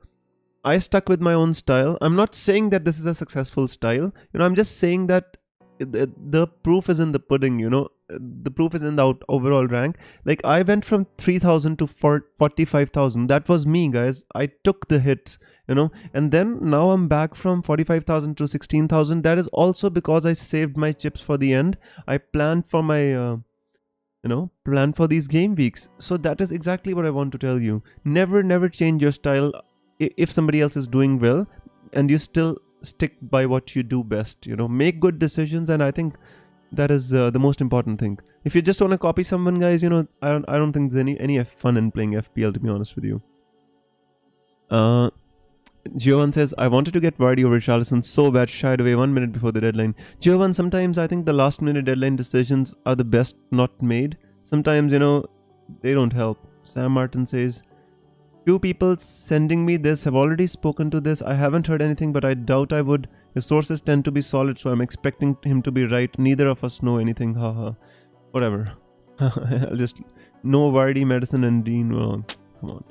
I stuck with my own style. I'm not saying that this is a successful style. I'm just saying that the proof is in the pudding. The proof is in the overall rank. Like, I went from 3000 to 45,000. That was me, guys. I took the hits, and then now I'm back from 45,000 to 16,000. That is also because I saved my chips for the end. I planned for my plan for these game weeks. So that is exactly what I want to tell you. Never change your style if somebody else is doing well, and you still stick by what you do best. Make good decisions, and I think that is the most important thing. If you just want to copy someone, guys, I don't think there's any fun in playing FPL, to be honest with you. Jovan says, I wanted to get Vardy over Richarlison so bad, shied away 1 minute before the deadline. Jovan, sometimes I think the last minute deadline decisions are the best not made. Sometimes, they don't help. Sam Martin says, 2 people sending me this have already spoken to this. I haven't heard anything, but I doubt I would. His sources tend to be solid, so I'm expecting him to be right. Neither of us know anything. Haha. Whatever. I'll just... No Vardy, Madison and Dean. Oh, come on.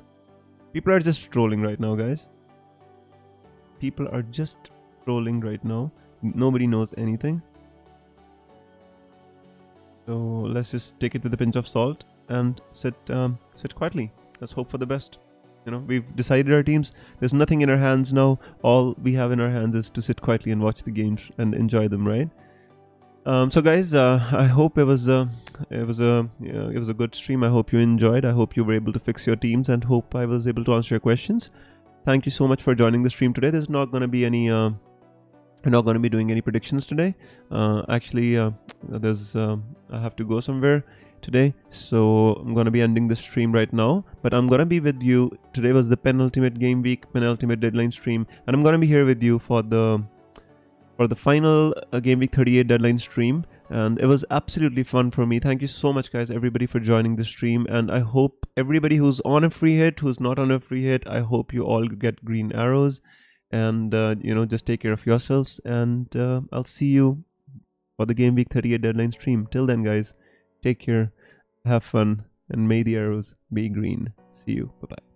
People are just trolling right now, guys. People are just trolling right now. Nobody knows anything. So let's just take it with a pinch of salt and sit quietly. Let's hope for the best. We've decided our teams. There's nothing in our hands now. All we have in our hands is to sit quietly and watch the games and enjoy them, right? So guys, I hope it was a good stream. I hope you enjoyed. I hope you were able to fix your teams, and hope I was able to answer your questions. Thank you so much for joining the stream today. There's not going to be any I'm not going to be doing any predictions today. Actually, I have to go somewhere today, so I'm going to be ending the stream right now, but I'm going to be with you. Today was the penultimate game week, penultimate deadline stream, and I'm going to be here with you for the final game week 38 deadline stream, and it was absolutely fun for me. Thank you so much, guys, everybody, for joining the stream, and I hope everybody who's on a free hit, who's not on a free hit, I hope you all get green arrows, and just take care of yourselves, and I'll see you for the game week 38 deadline stream. Till then, guys, take care, have fun, and may the arrows be green. See you. Bye bye.